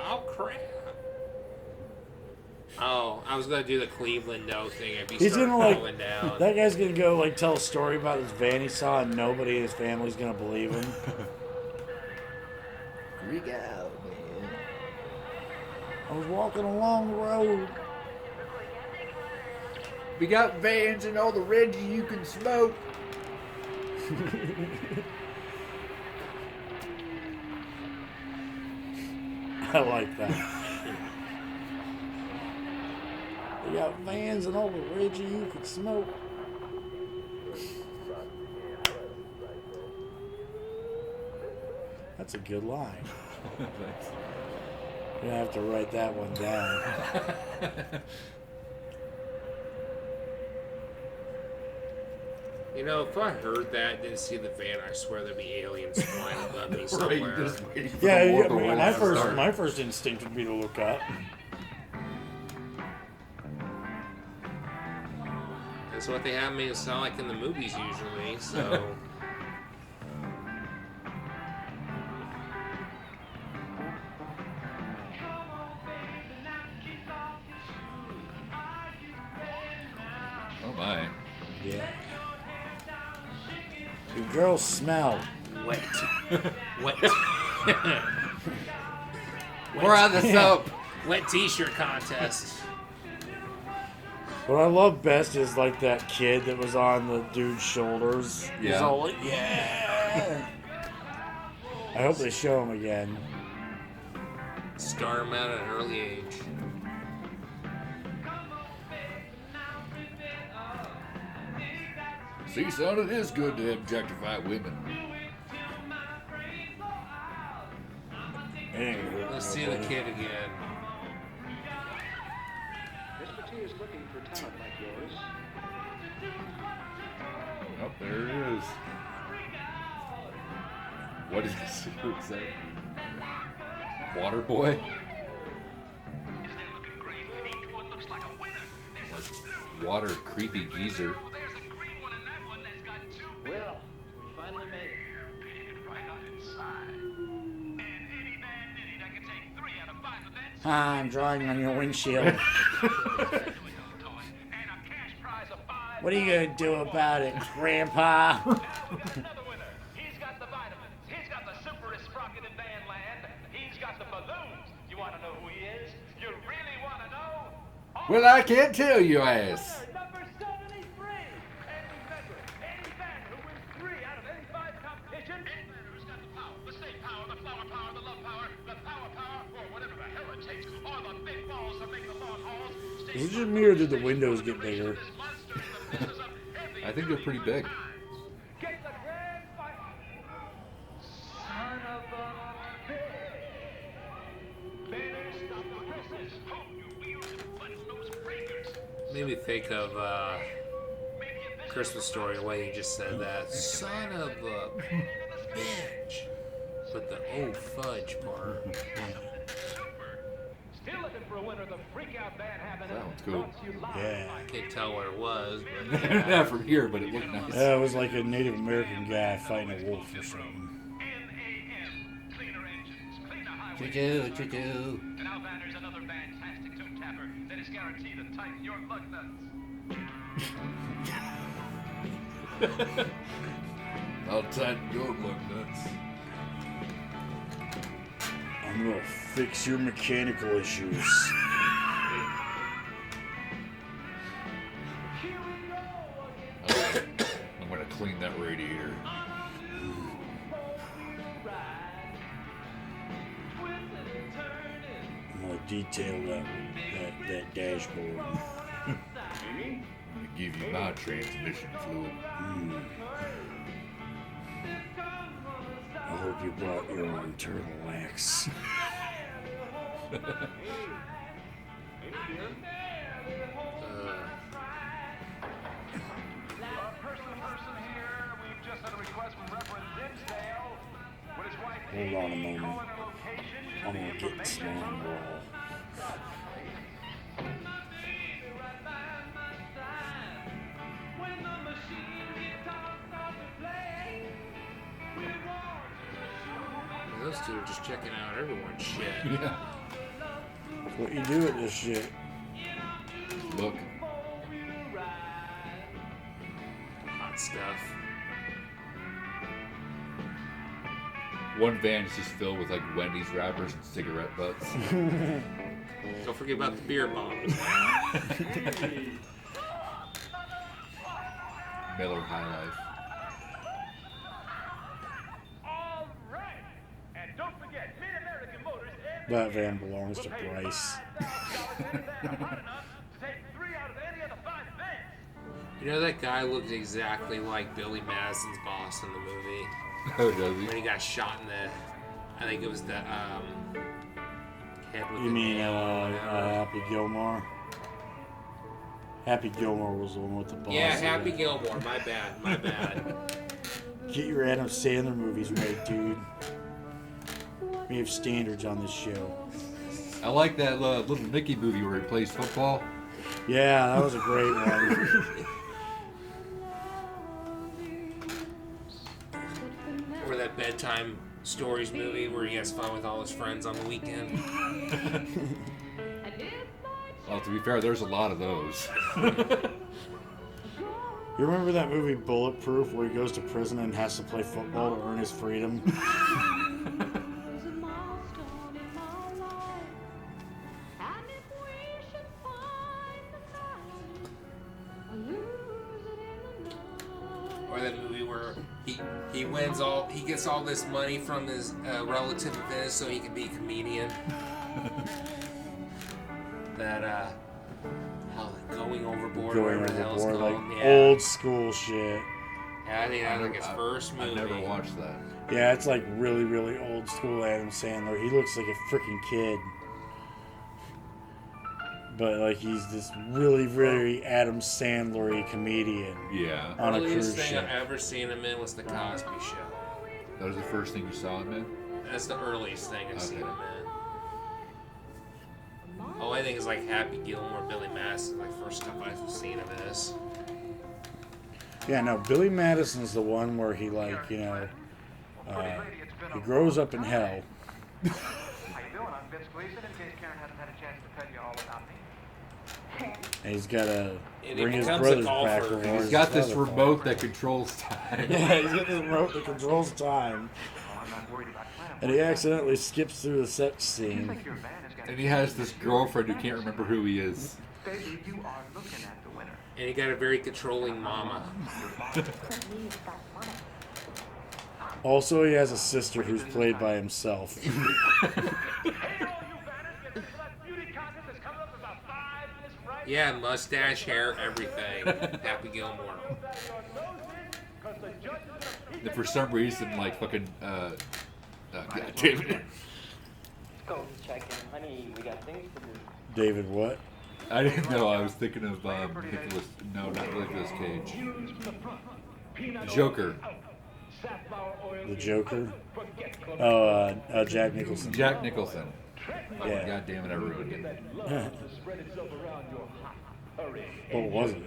Oh crap! Oh, I was gonna do the Cleveland no thing if he He's started gonna falling down. that guy's gonna go like tell a story about his van he saw and nobody in his family's gonna believe him. Freak out, man. I was walking along the road. We got vans and all the Reggie you can smoke. I like that. We got vans and all the Reggie you could smoke. That's a good line. You're gonna have to write that one down. You know, if I heard that and didn't see the van, I swear there'd be aliens flying above me Right, somewhere. just waiting for Yeah, the war yeah, to win my to start. my first instinct would be to look up. That's what they have me sound like in the movies usually, so... Oh my. Yeah. Your girls smell. Wet. Wet. We're on the soap. Wet t-shirt contest. What I love best is like that kid that was on the dude's shoulders. He's Yeah. all like, yeah. I hope they show him again. Star him out at an early age. See, son, it is good to objectify women. Anyway, Let's see the kid again. Mr. T is looking for talent like yours. Oh, there it is. What is that? Water boy? Water creepy geezer. Well, we finally made it. I'm drawing on your windshield. What are you gonna do about it, Grandpa? Another winner. He's got the vitamins. He's got the superest sprocket in Van Land. He's got the balloons. You want to know who he is? You really want to know? Well, I can't tell you, ass. Number 73. And remember, any fan who wins 3 out of any 5 competitions. Any fan who's got the power, the state power, the flower power, the love power, the power power, or whatever the hell it takes, or the big balls to make the long hauls. Is it just me or did the windows get bigger? I think they're pretty big. Get the grand final. Son of a bitch. Better stop the presses. Hold your wheels and punch those breakers. Made me think of Maybe in Christmas Story the way you just said that. Son of a bitch. But the oh fudge part. Still looking for a winner of the freak-out van happening. That one's cool. Yeah. Can't tell what it was, but Not from here, but it looked nice. Yeah, it was like a Native American guy fighting a wolf or something. NAM, cleaner engines, cleaner highways. Choo-choo. And now there's another fantastic tune tapper that is guaranteed to tighten your lug nuts. I'll tighten your lug nuts. I'm gonna fix your mechanical issues. I'm gonna clean that radiator. I'm gonna detail that dashboard. I give you my transmission fluid. I hope you brought your own turtlenecks. Person here. We've just had a request from Reverend Dinsdale. With his wife, Hold on a moment. calling her location. I'm gonna get this long roll. those two are just checking out everyone's shit. Yeah. What you do with this shit? Look. Hot stuff. One van is just filled with like Wendy's wrappers and cigarette butts. Don't forget about the beer bombs. Miller High Life. All right. And don't forget, Mid-American Motors. That van belongs to Bryce. You know that guy looked exactly like Billy Madison's boss in the movie. Oh, does he? When he got shot in the, I think it was the head with You the mean nail or whatever. Happy Gilmore? Happy Gilmore was the one with the boss. Yeah, Happy Gilmore. My bad. My bad. Get your Adam Sandler movies right, dude. We have standards on this show. I like that little Nicky movie where he plays football. Yeah, that was a great one. Or that bedtime stories movie where he has fun with all his friends on the weekend. Well, to be fair, there's a lot of those. You remember that movie Bulletproof where he goes to prison and has to play football to earn his freedom? Or that movie where he wins he gets all this money from his relative in Venice so he can be a comedian. That Going Overboard, Going whatever the hell it's called. like Yeah. old school shit. Yeah, I think that was like his first movie. I never watched that. Yeah, it's like really, really old school Adam Sandler. He looks like a freaking kid. But like he's this really, really Adam Sandler-y comedian. Yeah. On a earliest cruise thing ship. I've ever seen him in was The Cosby Show. That was the first thing you saw him in? That's the earliest thing I've seen Okay. him in. Oh, I think it's like Happy Gilmore, Billy Madison, like first stuff I've seen of this. Yeah, no, Billy Madison's the one where he like, he grows up in hell. How you doing? I'm Vince Gleason, in case Karen hasn't had a chance to tell you all about me. And he's got to And he bring his becomes a brothers golfer. back. And or He's his got this brother remote back. that controls time. Yeah, he's got this remote that controls time. Well, I'm not worried about Clem. And he accidentally skips through the sex scene. Like your van has got And he has this girlfriend who can't remember who he is. Baby, you are looking at the winner. And he got a very controlling mama. Also, he has a sister who's played by himself. Hey, all you banners, get ready for that beauty contest that's coming up in about 5 minutes right Yeah, mustache, hair, everything. Happy Gilmore. And for some reason, like fucking, God damn it. Go check in, honey. We got things to do. David, what? I didn't know. I was thinking of Nicholas. No, not Nicholas Cage. The Joker. The Joker? Oh, Jack Nicholson. Jack Nicholson. Yeah. God damn it, I ruined it. What was it?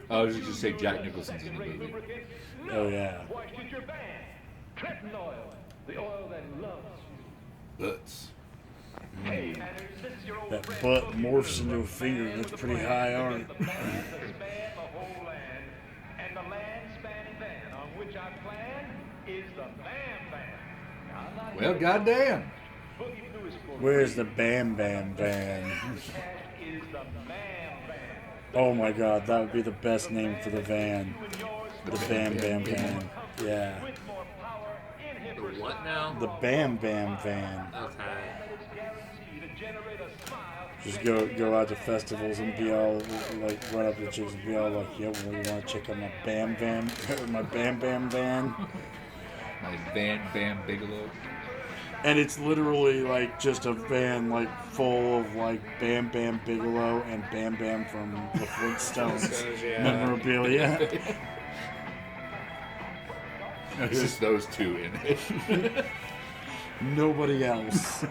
I was just going to say Jack Nicholson's in the movie. Oh, yeah. Butts. That butt morphs into a finger. That's pretty high art. And the land spanning van on which I plan is the Bam Bam. Well, goddamn. Where's the Bam Bam Van? Oh my god, that would be the best name for the van. The Bam Bam Van. Yeah. The what now? The Bam Bam Van. Okay. Just go out to festivals and be all like run up to the chicks and be all like, yeah, well, you want to check out my Bam Bam, my Bam Bam Van? My Van Bam Bigelow. And it's literally like just a van like full of like Bam Bam Bigelow and Bam Bam from the Flintstones Yeah. memorabilia. It's just those two in it. Nobody else.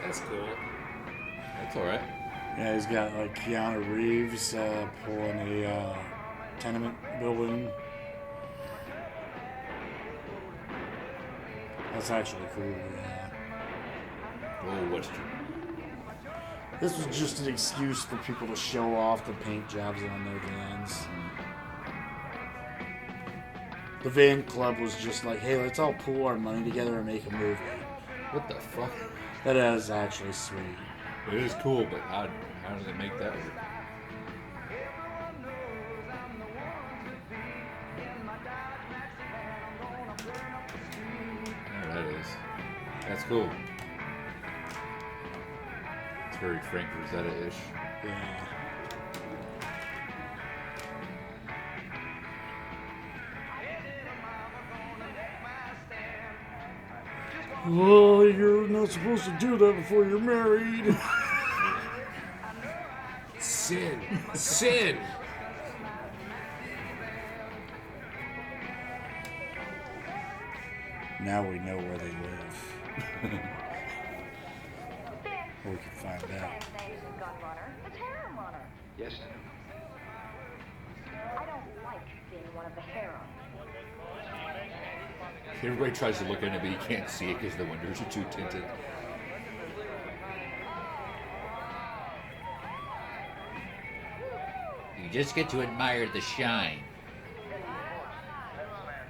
That's cool. That's alright. Yeah, he's got like Keanu Reeves pulling a tenement building. That's actually cool. Yeah. Whoa, what's This was just an excuse for people to show off the paint jobs on their vans. The van club was just like, hey, let's all pool our money together and make a movie. What the fuck? That is actually sweet. It is cool, but how do they make that work? There that is. That's cool. It's very Frank Rosetta-ish. Yeah. Well, you're not supposed to do that before you're married. Sin. Sin. Now we know where they live. Or we can find out. It's harem runner. Yes. I don't like being one of the harem. Everybody tries to look in it, but you can't see it because the windows are too tinted. You just get to admire the shine.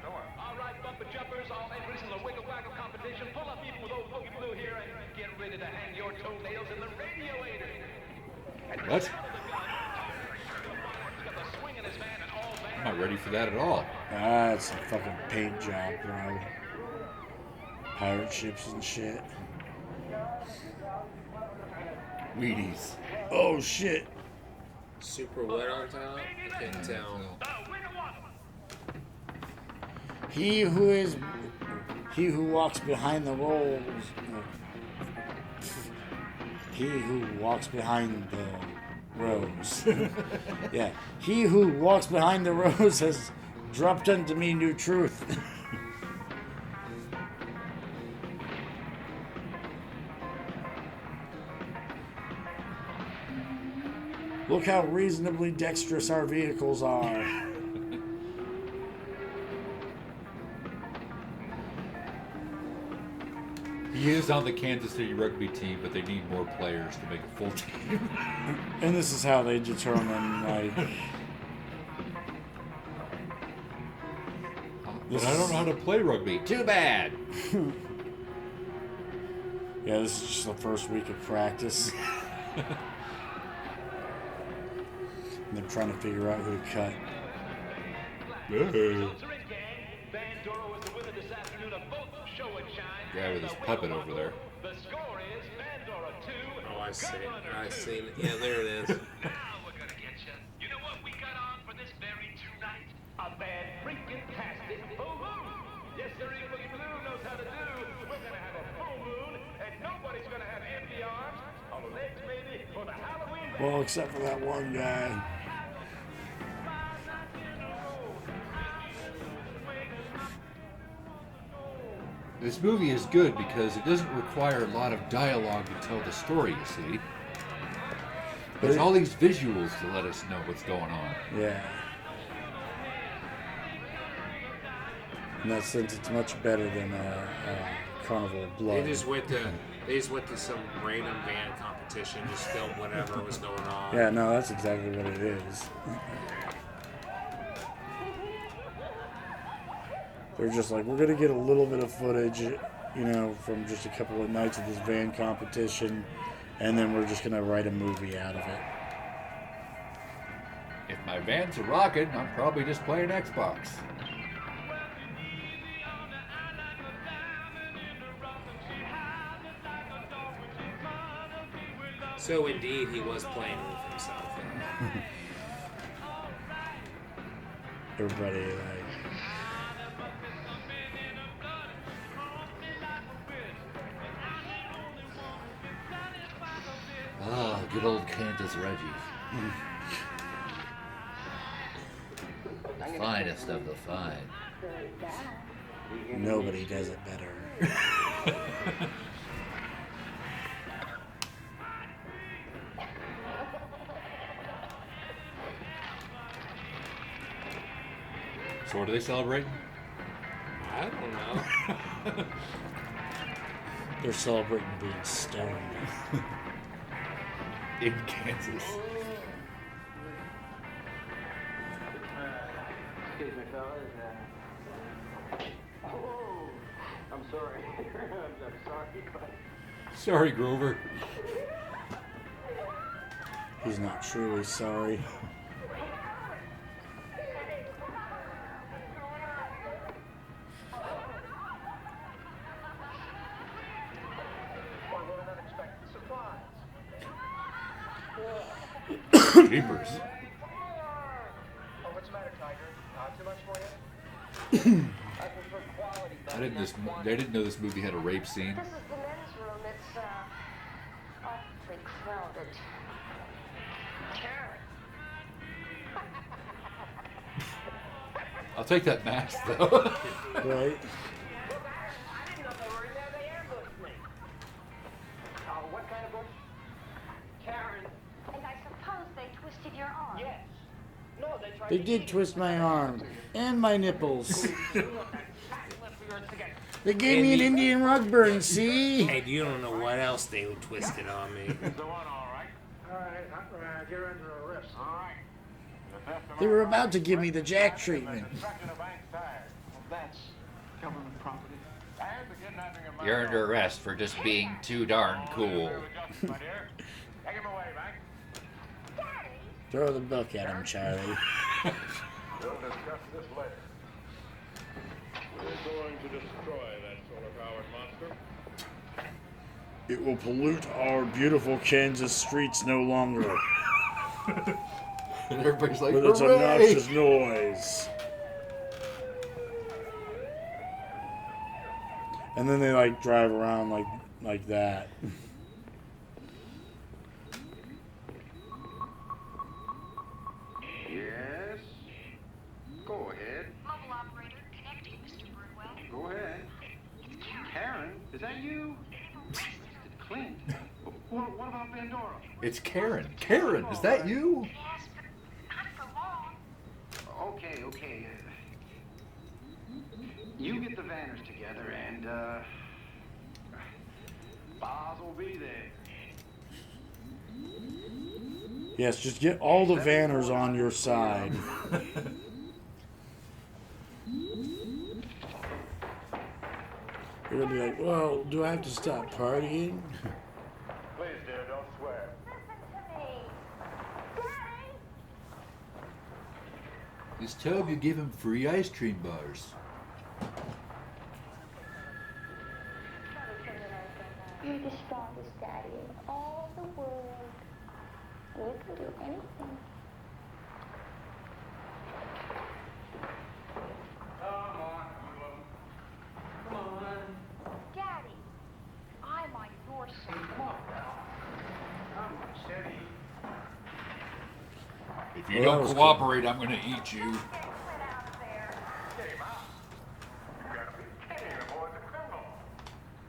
All right, bumper jumpers, all entries in the wiggle waggle competition. Pull up even with old Boogie Blue here and get ready to hang your toenails in the radiator. What? I'm not ready for that at all. That's a fucking paint job, bro. Pirate ships and shit. Wheaties. Oh shit. Super wet on top? I can't tell. He who walks behind the rolls. He who walks behind the rows. Yeah. He who walks behind the rows has dropped unto me new truth. Look how reasonably dexterous our vehicles are. He is on the Kansas City rugby team, but they need more players to make a full team. And this is how they determine, like... But I don't know how to play rugby. Too bad. Yeah, this is just the first week of practice. And they're trying to figure out who to cut. Guy with his puppet over there. The score is Pandora 2. Oh, I see it. I see it. Yeah, there it is. Now we're gonna get you. You know what we got on for this very tonight? A bad freaking tastic full moon. Yes, sir, Boogie Blue knows how to do. We're gonna have a full moon, and nobody's gonna have empty arms, a leg Well, except for that one guy. This movie is good because it doesn't require a lot of dialogue to tell the story, you see. There's all these visuals to let us know what's going on. Yeah. In that sense, it's much better than Carnival of Blood. They just went to some random van competition, just filmed whatever was going on. Yeah, no, that's exactly what it is. They're just like, we're going to get a little bit of footage, you know, from just a couple of nights of this van competition, and then we're just going to write a movie out of it. If my van's a rocket, I'm probably just playing Xbox. So indeed, he was playing with himself. Everybody, like... Ah, good old Kansas Reggie. Finest of the fine. Nobody does it better. So what are they celebrating? I don't know. They're celebrating being stoned. In Kansas. Excuse me, fellas. Oh, I'm sorry. I'm sorry, but... Sorry, Grover. He's not truly sorry. Jeepers. Oh, what's the matter, Tiger? Too much for you? I prefer quality. They didn't know this movie had a rape scene. This is the men's room. It's awfully crowded. Karen! I'll take that mask though. Right? Look, I didn't know they were in there. They ambushed me. What kind of bush? Karen. And I suppose they twisted your arm. Yes. No, they tried They to did eat twist my arm and my nipples. it. They gave me an Indian rug burn, see? Hey, you don't know what else they twisted on me. The one, all right? All right, you're under arrest. All right. They were about to give me the Jack treatment. That's government property. You're under arrest for just being too darn cool. Take him away, Mike. Throw the book at him, Charlie. We'll discuss this later. We're going to destroy that solar-powered monster. It will pollute our beautiful Kansas streets no longer And everybody's like, with its hooray! obnoxious noise. And then they like drive around like that. Yes? Go ahead. Mobile operator connecting, Mr. Birdwell. Go ahead. Karen, is that you? Clint. What about Pandora? It's Karen. Karen, is that you? Yes, but not for long. Okay. You get the Vanners together and, Boz will be there. Yes, just get all the Vanners on your side. You're gonna be like, well, do I have to stop partying? Please, dear, don't swear. Just tell him you give him free ice cream bars. You're the strongest daddy in all the world. You can do anything. Come on. Daddy, I'm on your side. Come on, pal. Come on, steady. If you Well, that don't was cooperate, I'm gonna eat you. Get him out. You gotta be kidding. The boy's a criminal.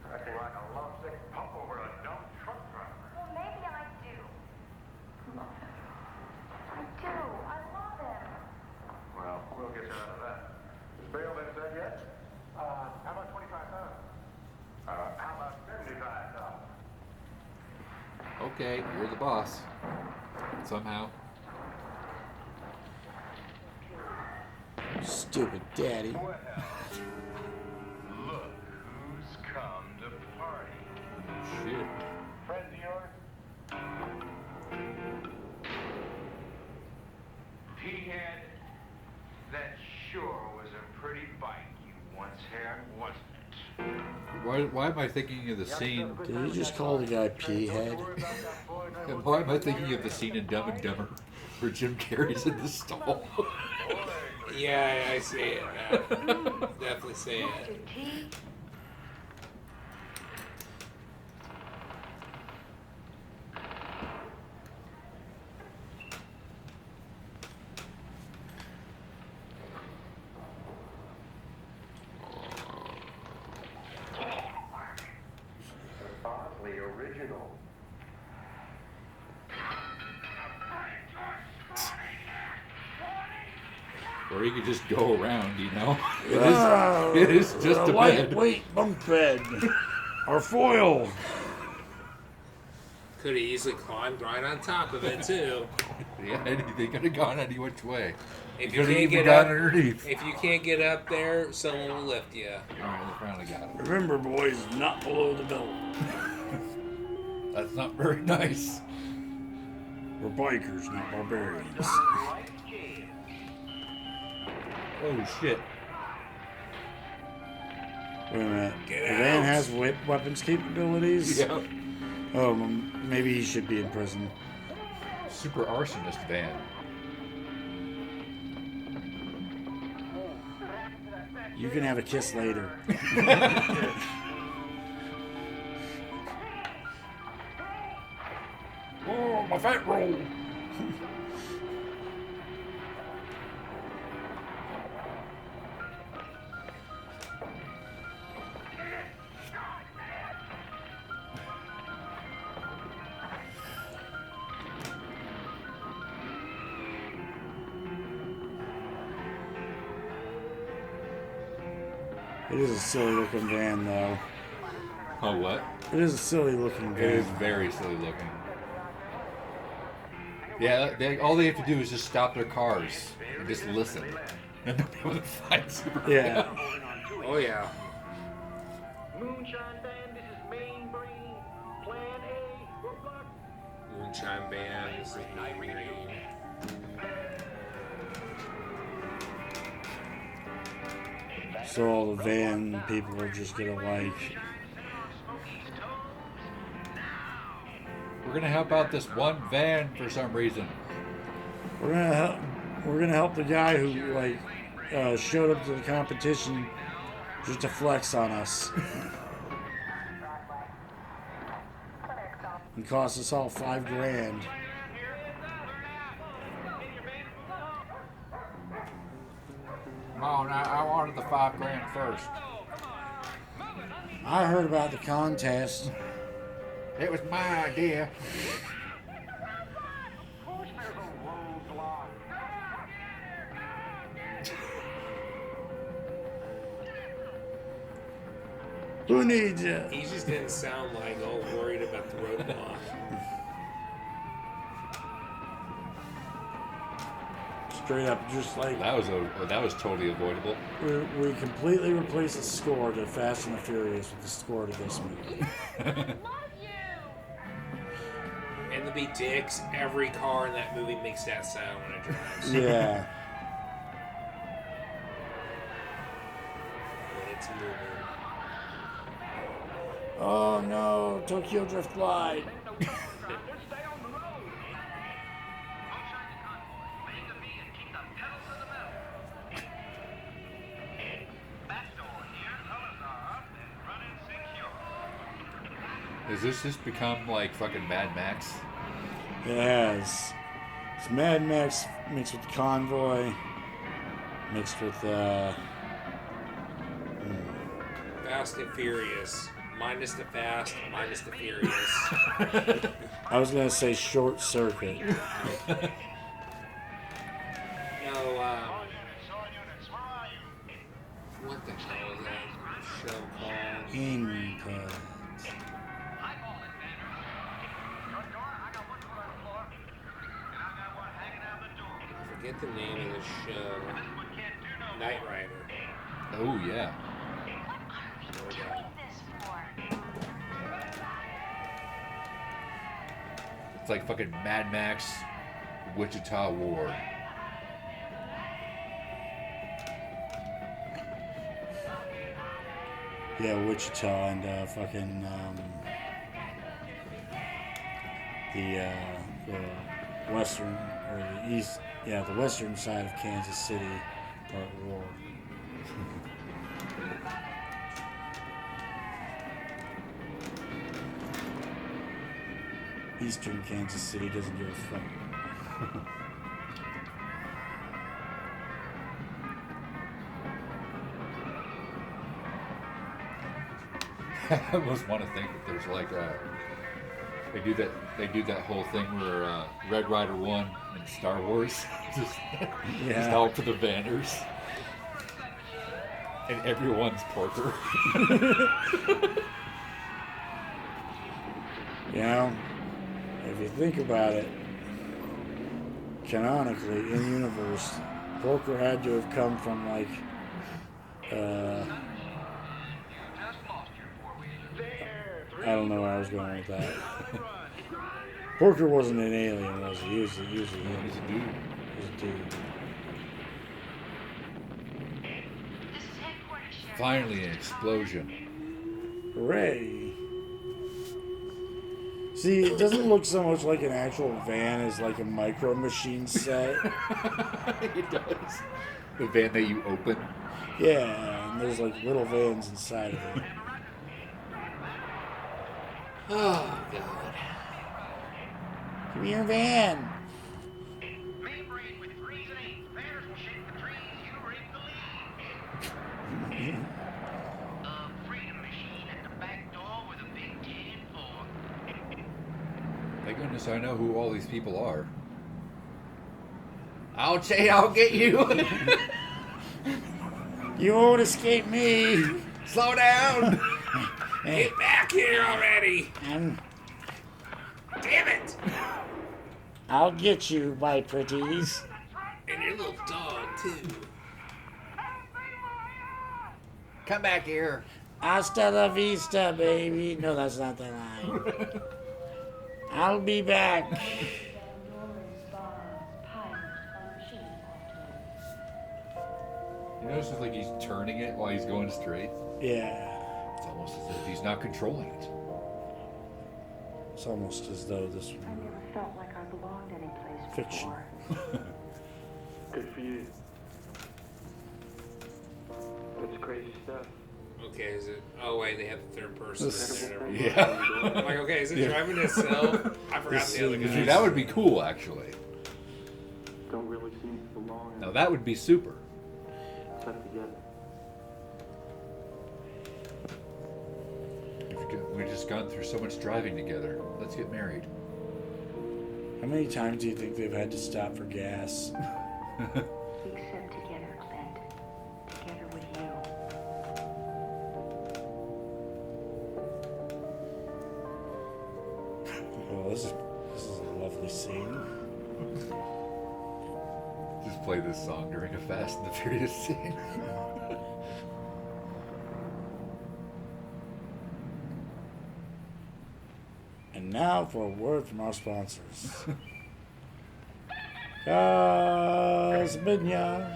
Acting like a lovesick pup over a dumb truck driver. Well, maybe I do. I do. I love him. Well, we'll get you out of that. Has bail been set yet? How about 25,000? How about 75,000? Okay, you're the boss. Somehow. Stupid daddy. Well, look who's come to party. Shit. Friends of yours? P-head, that sure was a pretty bike you once had, wasn't it? Why am I thinking of the scene? Did you just call the guy P-head? Why am I thinking of the scene in Dumb and Dumber where Jim Carrey's in the stall? Yeah, I see it. Definitely see it. Mr. T. Oddly original. Or he could just go around, you know? It is just a bed. Lightweight bunk bed. Our foil. Could have easily climbed right on top of it too. Yeah, they could have gone any which way. If He you could have can't even get gone up, underneath. if you can't get up there, someone will lift you. Alright, they finally got him. Remember, boys, not below the belt. That's not very nice. We're bikers, not barbarians. Oh shit. Wait a minute. Get The van out. has weapons capabilities? Yeah. Oh, maybe he should be in prison. Super arsonist van. You can have a kiss later. Oh, my fat roll. It is a silly looking van, though. Oh, what? It is a silly looking It is van. very silly looking. Yeah, all they have to do is just stop their cars and just listen. And they'll be able to find SuperVan. Yeah. Oh yeah. Moonshine Band, this is Main Brain. Plan A, roadblock. Moonshine Band. This is Night Green. So all the van people are just gonna like. We're gonna help out this one van for some reason. We're gonna help the guy who like showed up to the competition just to flex on us. And cost us all $5,000. Come on, I wanted the $5,000 first. I heard about the contest. It was my idea. Of course there's a roadblock. Who needs it? He just didn't sound like all worried about the roadblock. Straight up, just like That was totally avoidable. we completely replaced the score to Fast and the Furious with the score to this movie. And to be dicks, every car in that movie makes that sound when it drives. Yeah. When it's moving. Oh no, Tokyo Drift Glide. Just stay on the road. Outside the convoy, make a V and keep the pedal to the metal. Back door here, colors are up and running secure. Has this just become like fucking Mad Max? It has. It's Mad Max mixed with Convoy, mixed with Fast and Furious. Minus the fast, minus the furious. I was gonna say Short Circuit. No, what the hell is that show called? Impact. I forget the name of the show. Knight Rider. Oh yeah. It's like fucking Mad Max, Wichita War. Yeah, Wichita and fucking the western or the east, yeah, the western side of Kansas City are at war. Eastern Kansas City doesn't give a fuck. I almost want to think that there's like they do that whole thing where Red Rider 1 in Star Wars just all for the Vanners. And everyone's Porker. You know, if you think about it, canonically, in universe, Porker had to have come from like I don't know where I was going with that. Porker wasn't an alien, was he? He was a dude. He's a dude. Finally, an explosion. Hooray! See, it doesn't look so much like an actual van as like a micro machine set. It does. The van that you open. Yeah, and there's like little vans inside of it. Oh, God. Give me your van. Thank goodness I know who all these people are. I'll say I'll get you. You won't escape me. Slow down. Get back here already! And Damn it! I'll get you, my pretties. And your little dog, too. Come back here. Hasta la vista, baby. No, that's not the line. I'll be back. You notice it's like he's turning it while he's going straight? Yeah. It's almost as if he's not controlling it. It's almost as though this I never felt like I belonged anyplace fiction. before. Good for you. That's crazy stuff. Okay, is it? Oh, wait, they have the third person. Yeah. I'm like, okay, is it driving itself? I forgot the other guy. Dude, that would be cool, actually. Don't really seem to belong. Now that would be super. Except together. We've just gone through so much driving together. Let's get married. How many times do you think they've had to stop for gas? Except together, Clint. Together with you. Well, this is a lovely scene. Just play this song during a Fast and the Furious scene. And now for a word from our sponsors. Casabigna.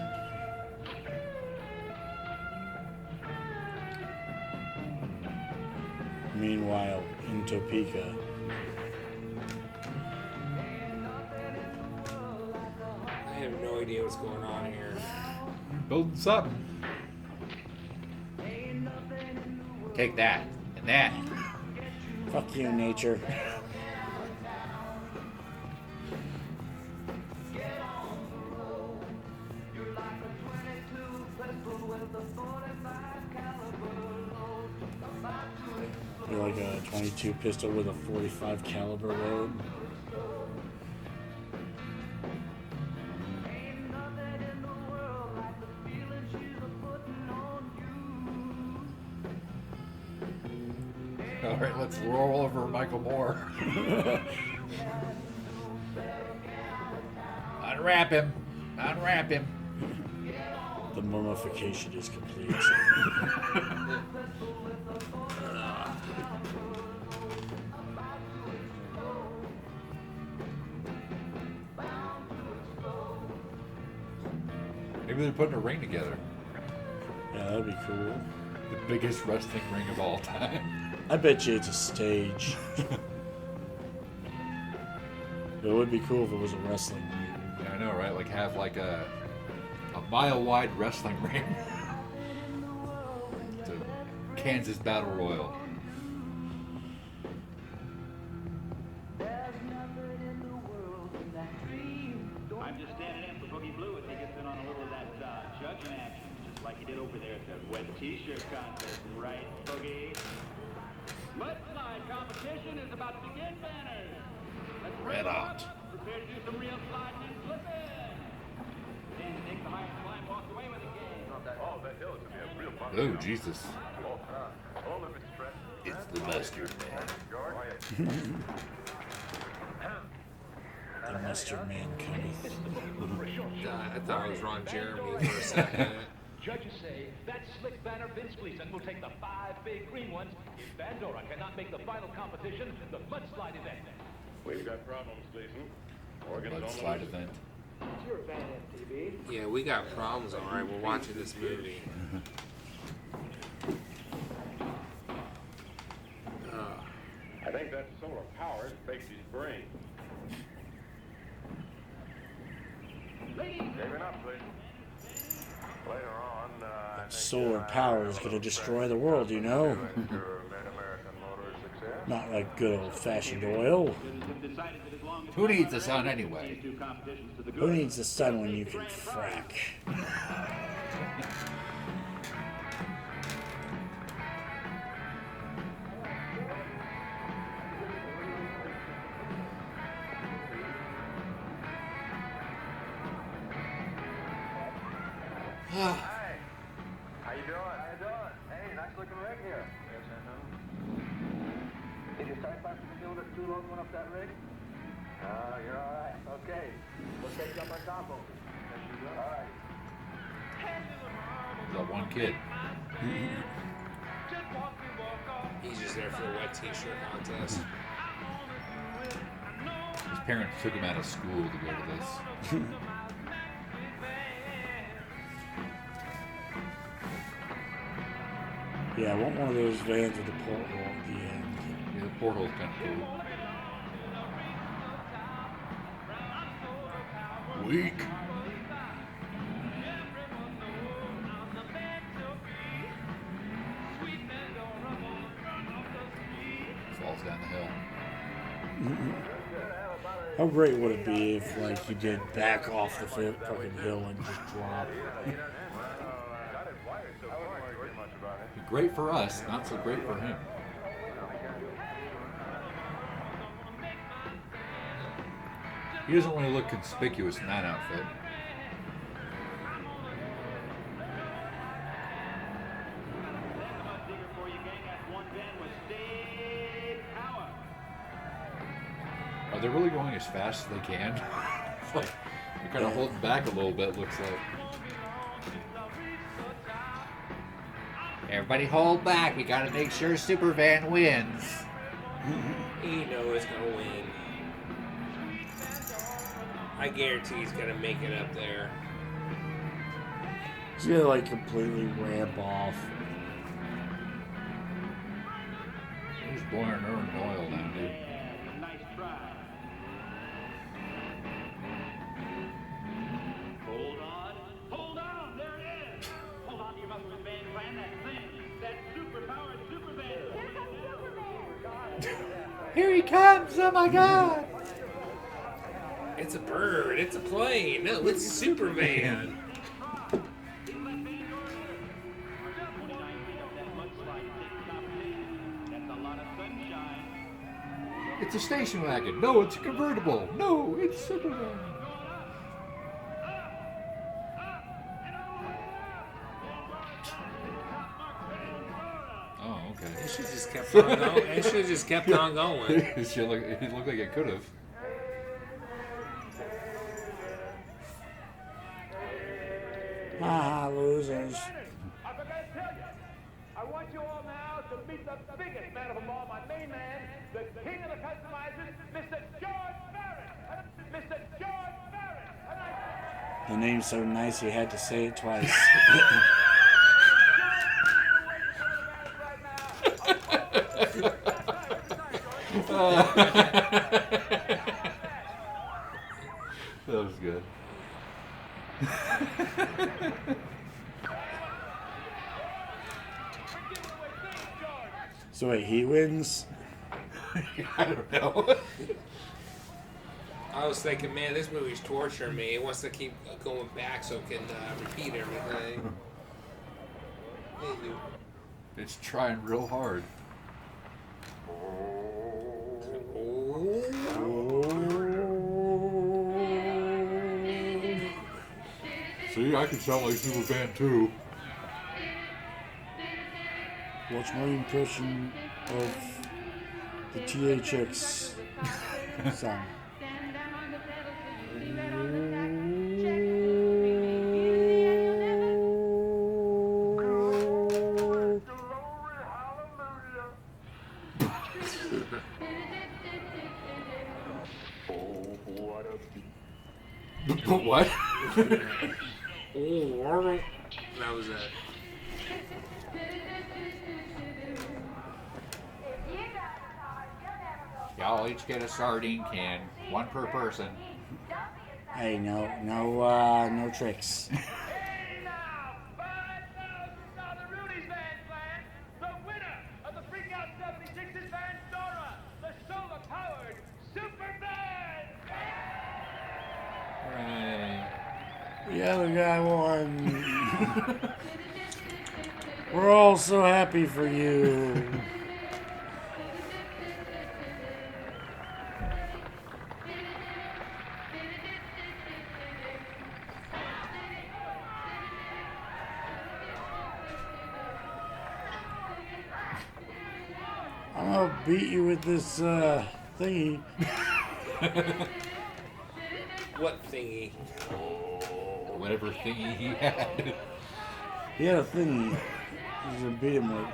Meanwhile, in Topeka. I have no idea what's going on here. Building something. Take that and that. Fuck you, nature. .22 pistol with a .45 caliber load. All right, let's roll over Michael Moore. Unwrap him. Unwrap him. The mummification is complete. Maybe they're putting a ring together. Yeah, that'd be cool. The biggest wrestling ring of all time. I bet you it's a stage. It would be cool if it was a wrestling ring. Yeah, I know, right? Like have like a mile-wide wrestling ring. It's a Kansas Battle Royal. I'm just standing in for Boogie Blue as he gets in on a little of that judging action, just like he did over there at the wet t-shirt contest, right, Boogie? Mudslide competition is about to begin, Banners. Let's Red hot. Prepare to do some real sliding and flipping. Then take the highest climb, walk away with the game. Oh, that hill is going to be a real bump. Oh, Jesus. All of it's stress. It's the mustard man. The mustard man cometh. I thought it was Ron Jeremy for a second. Judges say that slick banner Vince Gleason will take the 5 big green ones if Pandora cannot make the final competition, the mudslide event. We've got problems, Gleason. Oregon's on the Mudslide list. event. SuperVan MTV. Yeah, we got problems, all right. We're watching this movie. I think that solar power fakes his brain. Saving up, please. Later on, I think Solar power is going to destroy the world, you know? your Mid-American Motor success. Not like good old-fashioned oil. Who needs the sun anyway? Who needs the sun when you can frack? Hey, how you doing? How you doing? Hey, nice looking rig here. Yes, I know. Did your side pipe doing it too long going up that rig? You're all right. Okay. We'll take you up our combo. Yes, you will. All right. That one kid. He's just there for the wet t-shirt contest. His parents took him out of school to go to this. Yeah, I want one of those vans with a porthole at the end. Yeah, the porthole's kind of cool. Weak. Falls down the hill. How great would it be if, like, you did back off the fucking hill and just drop? Great for us, not so great for him. He doesn't really look conspicuous in that outfit. Are they really going as fast as they can? It's like they're kind of holding back a little bit, looks like. Everybody hold back. We gotta make sure SuperVan wins. He knows he's gonna win. I guarantee he's gonna make it up there. He's gonna, like, completely ramp off. He's blowing oil now, dude. Nice try. Hold on, there it is. Hold on to your muscles, Van. Plan that thing. That super-powered SuperVan. Here comes SuperVan. Here he comes! Oh my God! It's a bird. It's a plane. No, it's SuperVan. That's a lot of sunshine. It's a station wagon. No, it's a convertible. No, it's SuperVan. Oh, okay. It should just kept on going. It should just kept on going. It looked like it could have. Ah, losers. I forgot to tell you. I want you all now to meet the biggest man of them all, my main man, the king of the customizers, Mr. George Barrett. Mr. George Barrett. The name's so nice you had to say it twice. That was good. So wait, he wins? I don't know. I was thinking, man, this movie's torturing me. It wants to keep going back so it can repeat everything. It's trying real hard. See, I can sound like SuperVan too. What's my impression of the THX song? What? That was it. Y'all each get a sardine can, one per person. Hey, no tricks. Hey now, $5,000 Rudy's Van plan. The winner of the Freakout 76's Van Dora, the solar-powered SuperVan. Right. The other guy won. We're all so happy for you. I'm gonna beat you with this thingy. What thingy? Whatever thingy he had. He had a thingy. He was gonna beat him with.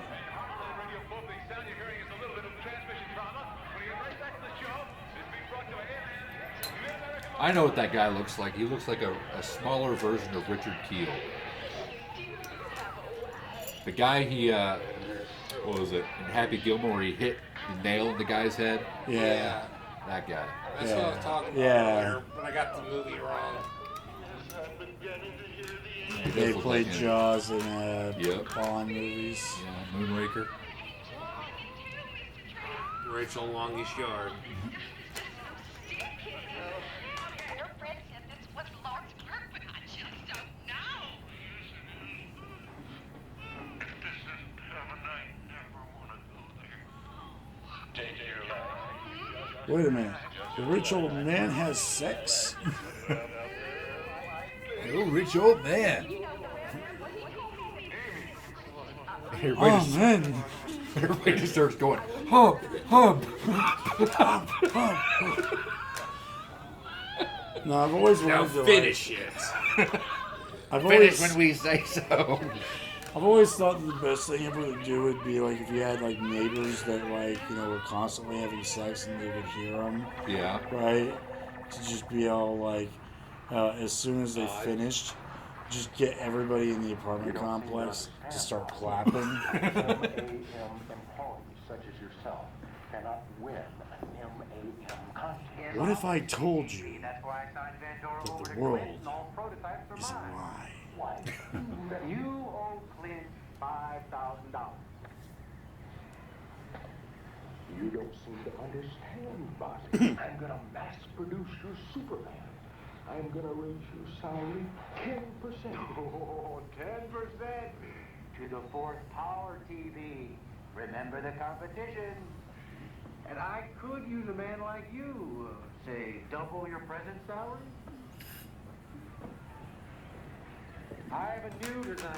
I know what that guy looks like. He looks like a smaller version of Richard Kiel. The guy what was it, in Happy Gilmore, he hit the nail in the guy's head? Yeah. That guy. That's what I was talking about earlier, but I got the movie wrong. Yeah, he does They look played like him. Jaws in Yep. Bond movies. Yeah, Moonraker. Rachel Longest Yard. Wait a minute. The rich old man has sex? Oh, rich old man. Oh, man. Everybody just starts going, hump, hump. No, I've always Now wanted to finish it. I've Finish always, when we say so. I've always thought that the best thing ever to do would be like if you had like neighbors that like were constantly having sex and you could hear them. Yeah. Right. To just be all like, as soon as they finished, just get everybody in the apartment complex to start clapping. AM employees such as yourself cannot win an MAM contest. What if I told you That's why I signed Van Dora that over the to world Clint and all prototypes are is a mine. lie? Why? You owe Clint $5,000. You don't seem to understand, Bobby. I'm gonna mass produce your SuperVan. I'm gonna raise your salary 10%. Oh, 10% to the fourth power TV. Remember the competition. And I could use a man like you. Say, double your present salary? I have a new design.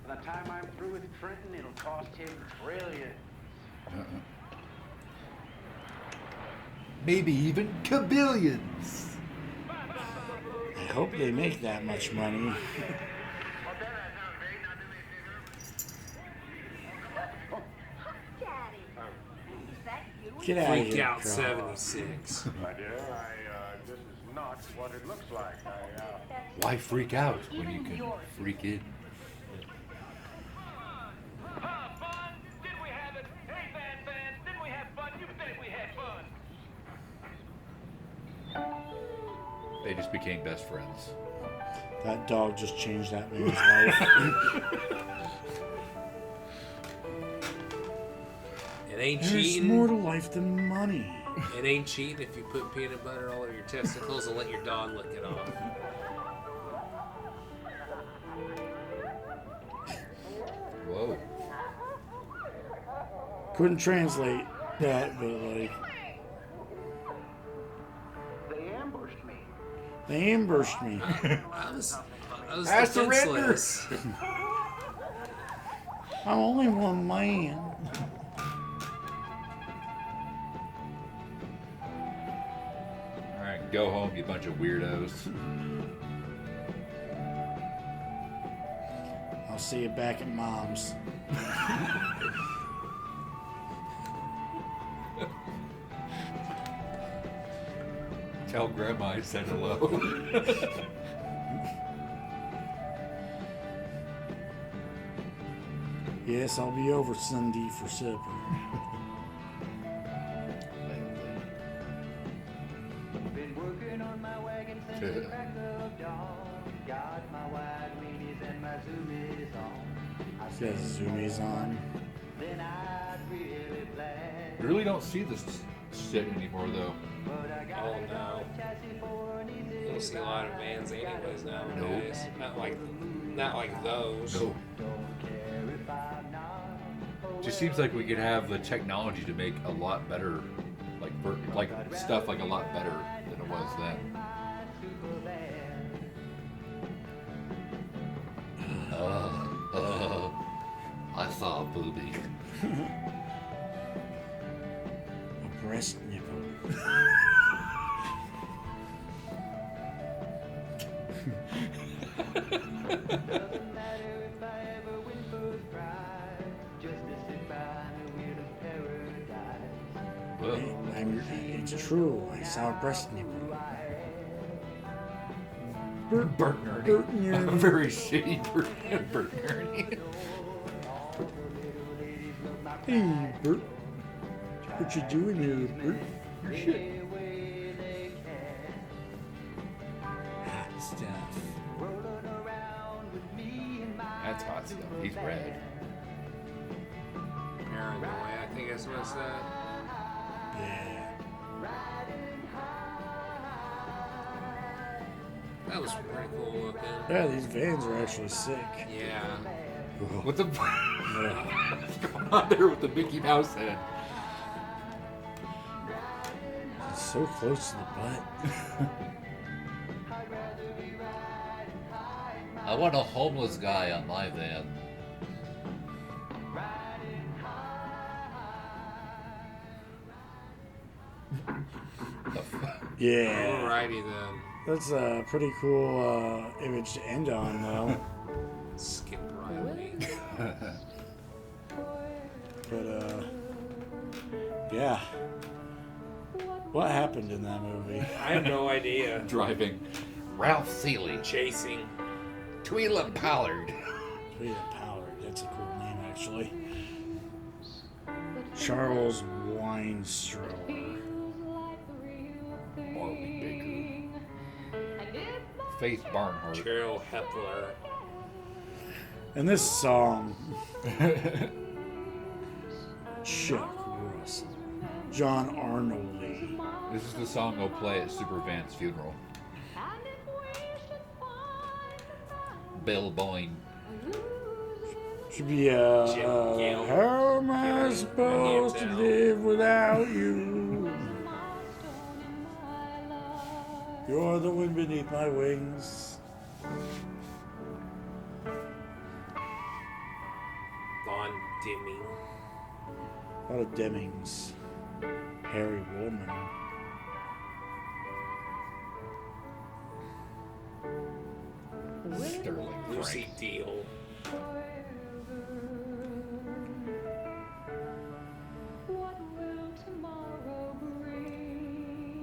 By the time I'm through with Trenton, it'll cost him trillions. Maybe even kabillions. I hope they make that much money. Daddy, is that you? Get out of Freak here. Out Carl. 76. My dear, this is not what it looks like. Why freak out when you can freak in? Huh, fun? Did we have it? Hey, fans, didn't we have fun? You bet we had fun. They just became best friends. That dog just changed that man's life. It ain't There's cheating. more to life than money. It ain't cheating if you put peanut butter all over your testicles and let your dog lick it off. Whoa. Couldn't translate that, but like They ambushed me. they ambushed me. I was I surrender. defenseless. I'm only one man. All right, go home, you bunch of weirdos. I'll see you back at mom's. Tell Grandma I said hello. Yes, I'll be over Sunday for supper. Been working on my wagon since the crack of dawn. Got my wide weenies and my zoomies on. I Got zoomies on. then I'd really plan. You really don't see this shit anymore, though. But I got Oh a no. chassis for an easy You don't see a lot of vans anyways nowadays. Not like those. No. Just seems like we could have the technology to make a lot better, like stuff like a lot better than it was then. I saw a booby. A breast nipple. Doesn't matter if I ever win first prize. Just to sit behind the wheel of paradise. Whoa. It's true. I saw a breast nipple. Bert and Ernie. Bert and Ernie. A very shitty Bert and Ernie. Hey, Bert. What you doing here, Bert? Shit. Hot stuff. That's hot stuff. He's red. Paranoid, I think that's what I said. Yeah. That was pretty cool looking. Yeah, these vans are actually sick. Yeah. What the what's going on there with the Mickey Mouse head? It's so close to the butt. I want a homeless guy on my van. Yeah. Alrighty then. That's a pretty cool image to end on, though. Skip Riley. But, yeah. What happened in that movie? I have no idea. Driving. Ralph Seeley. Chasing. Tweelan Pollard. Rita Pollard. That's a cool name, actually. Charles Weinstrower. Barbie Baker. Faith Barnhart. Cheryl Hepler. And this song, Chuck Russell, John Arnoldy. This is the song they'll play at SuperVan's funeral. Sh- Should be Gale. how am I supposed to live without you? You're the wind beneath my wings. Von Dimming. A lot of Demings. Harry Woolman. Sterling Lucy Frank. Deal.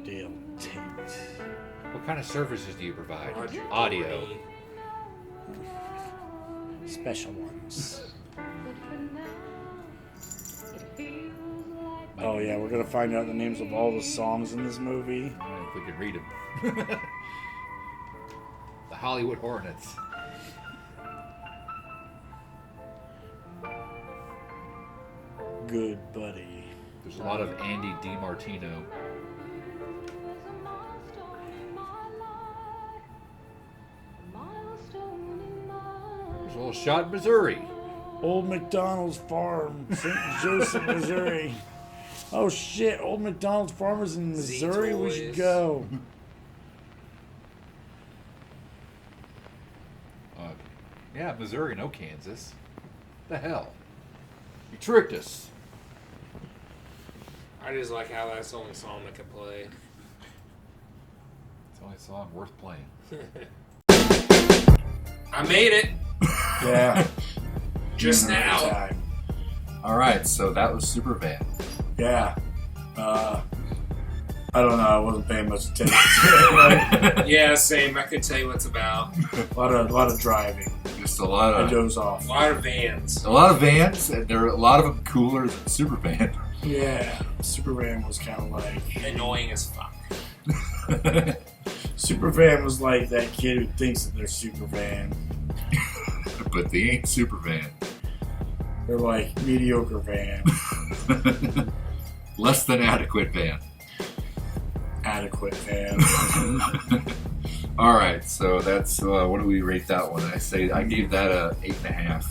Dale Tate. What kind of services do you provide? Roger Audio. Downey. Special ones. Oh yeah, we're gonna find out the names of all the songs in this movie. If we can read them. The Hollywood Hornets. Good buddy. There's a lot of Andy DiMartino. There's a little shot in Missouri. Old McDonald's Farm, St. Joseph, Missouri. Oh shit, Old McDonald's Farm is in Missouri. We should Z-Toys. go. Yeah, Missouri, no Kansas. The hell? You tricked us. I just like how that's the only song that can play. It's the only song worth playing. I made it Yeah. just now. Time. All right, so that was SuperVan. Yeah. I don't know. I wasn't paying much attention to it. Yeah, same. I could tell you what it's about. A lot of driving. Just a lot I of doze off. A lot of vans. vans, and there are a lot of them cooler than SuperVan. Yeah. SuperVan was kind of like. Annoying as fuck. SuperVan was like that kid who thinks that they're SuperVan. But they ain't SuperVan. They're like mediocre van. Less than adequate van. Adequate van. All right, so that's what do we rate that one? I gave that a 8.5.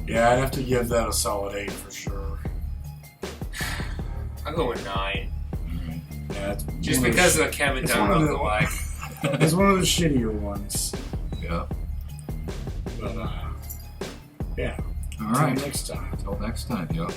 Yeah, I'd have to give that a solid 8 for sure. I'll go with 9. Yeah, it's Just one because the, of the Kevin it's Dunn one of the- lookalike. It's one of the shittier ones. Yeah. But, yeah. All Until right. next time. Until next time, yeah.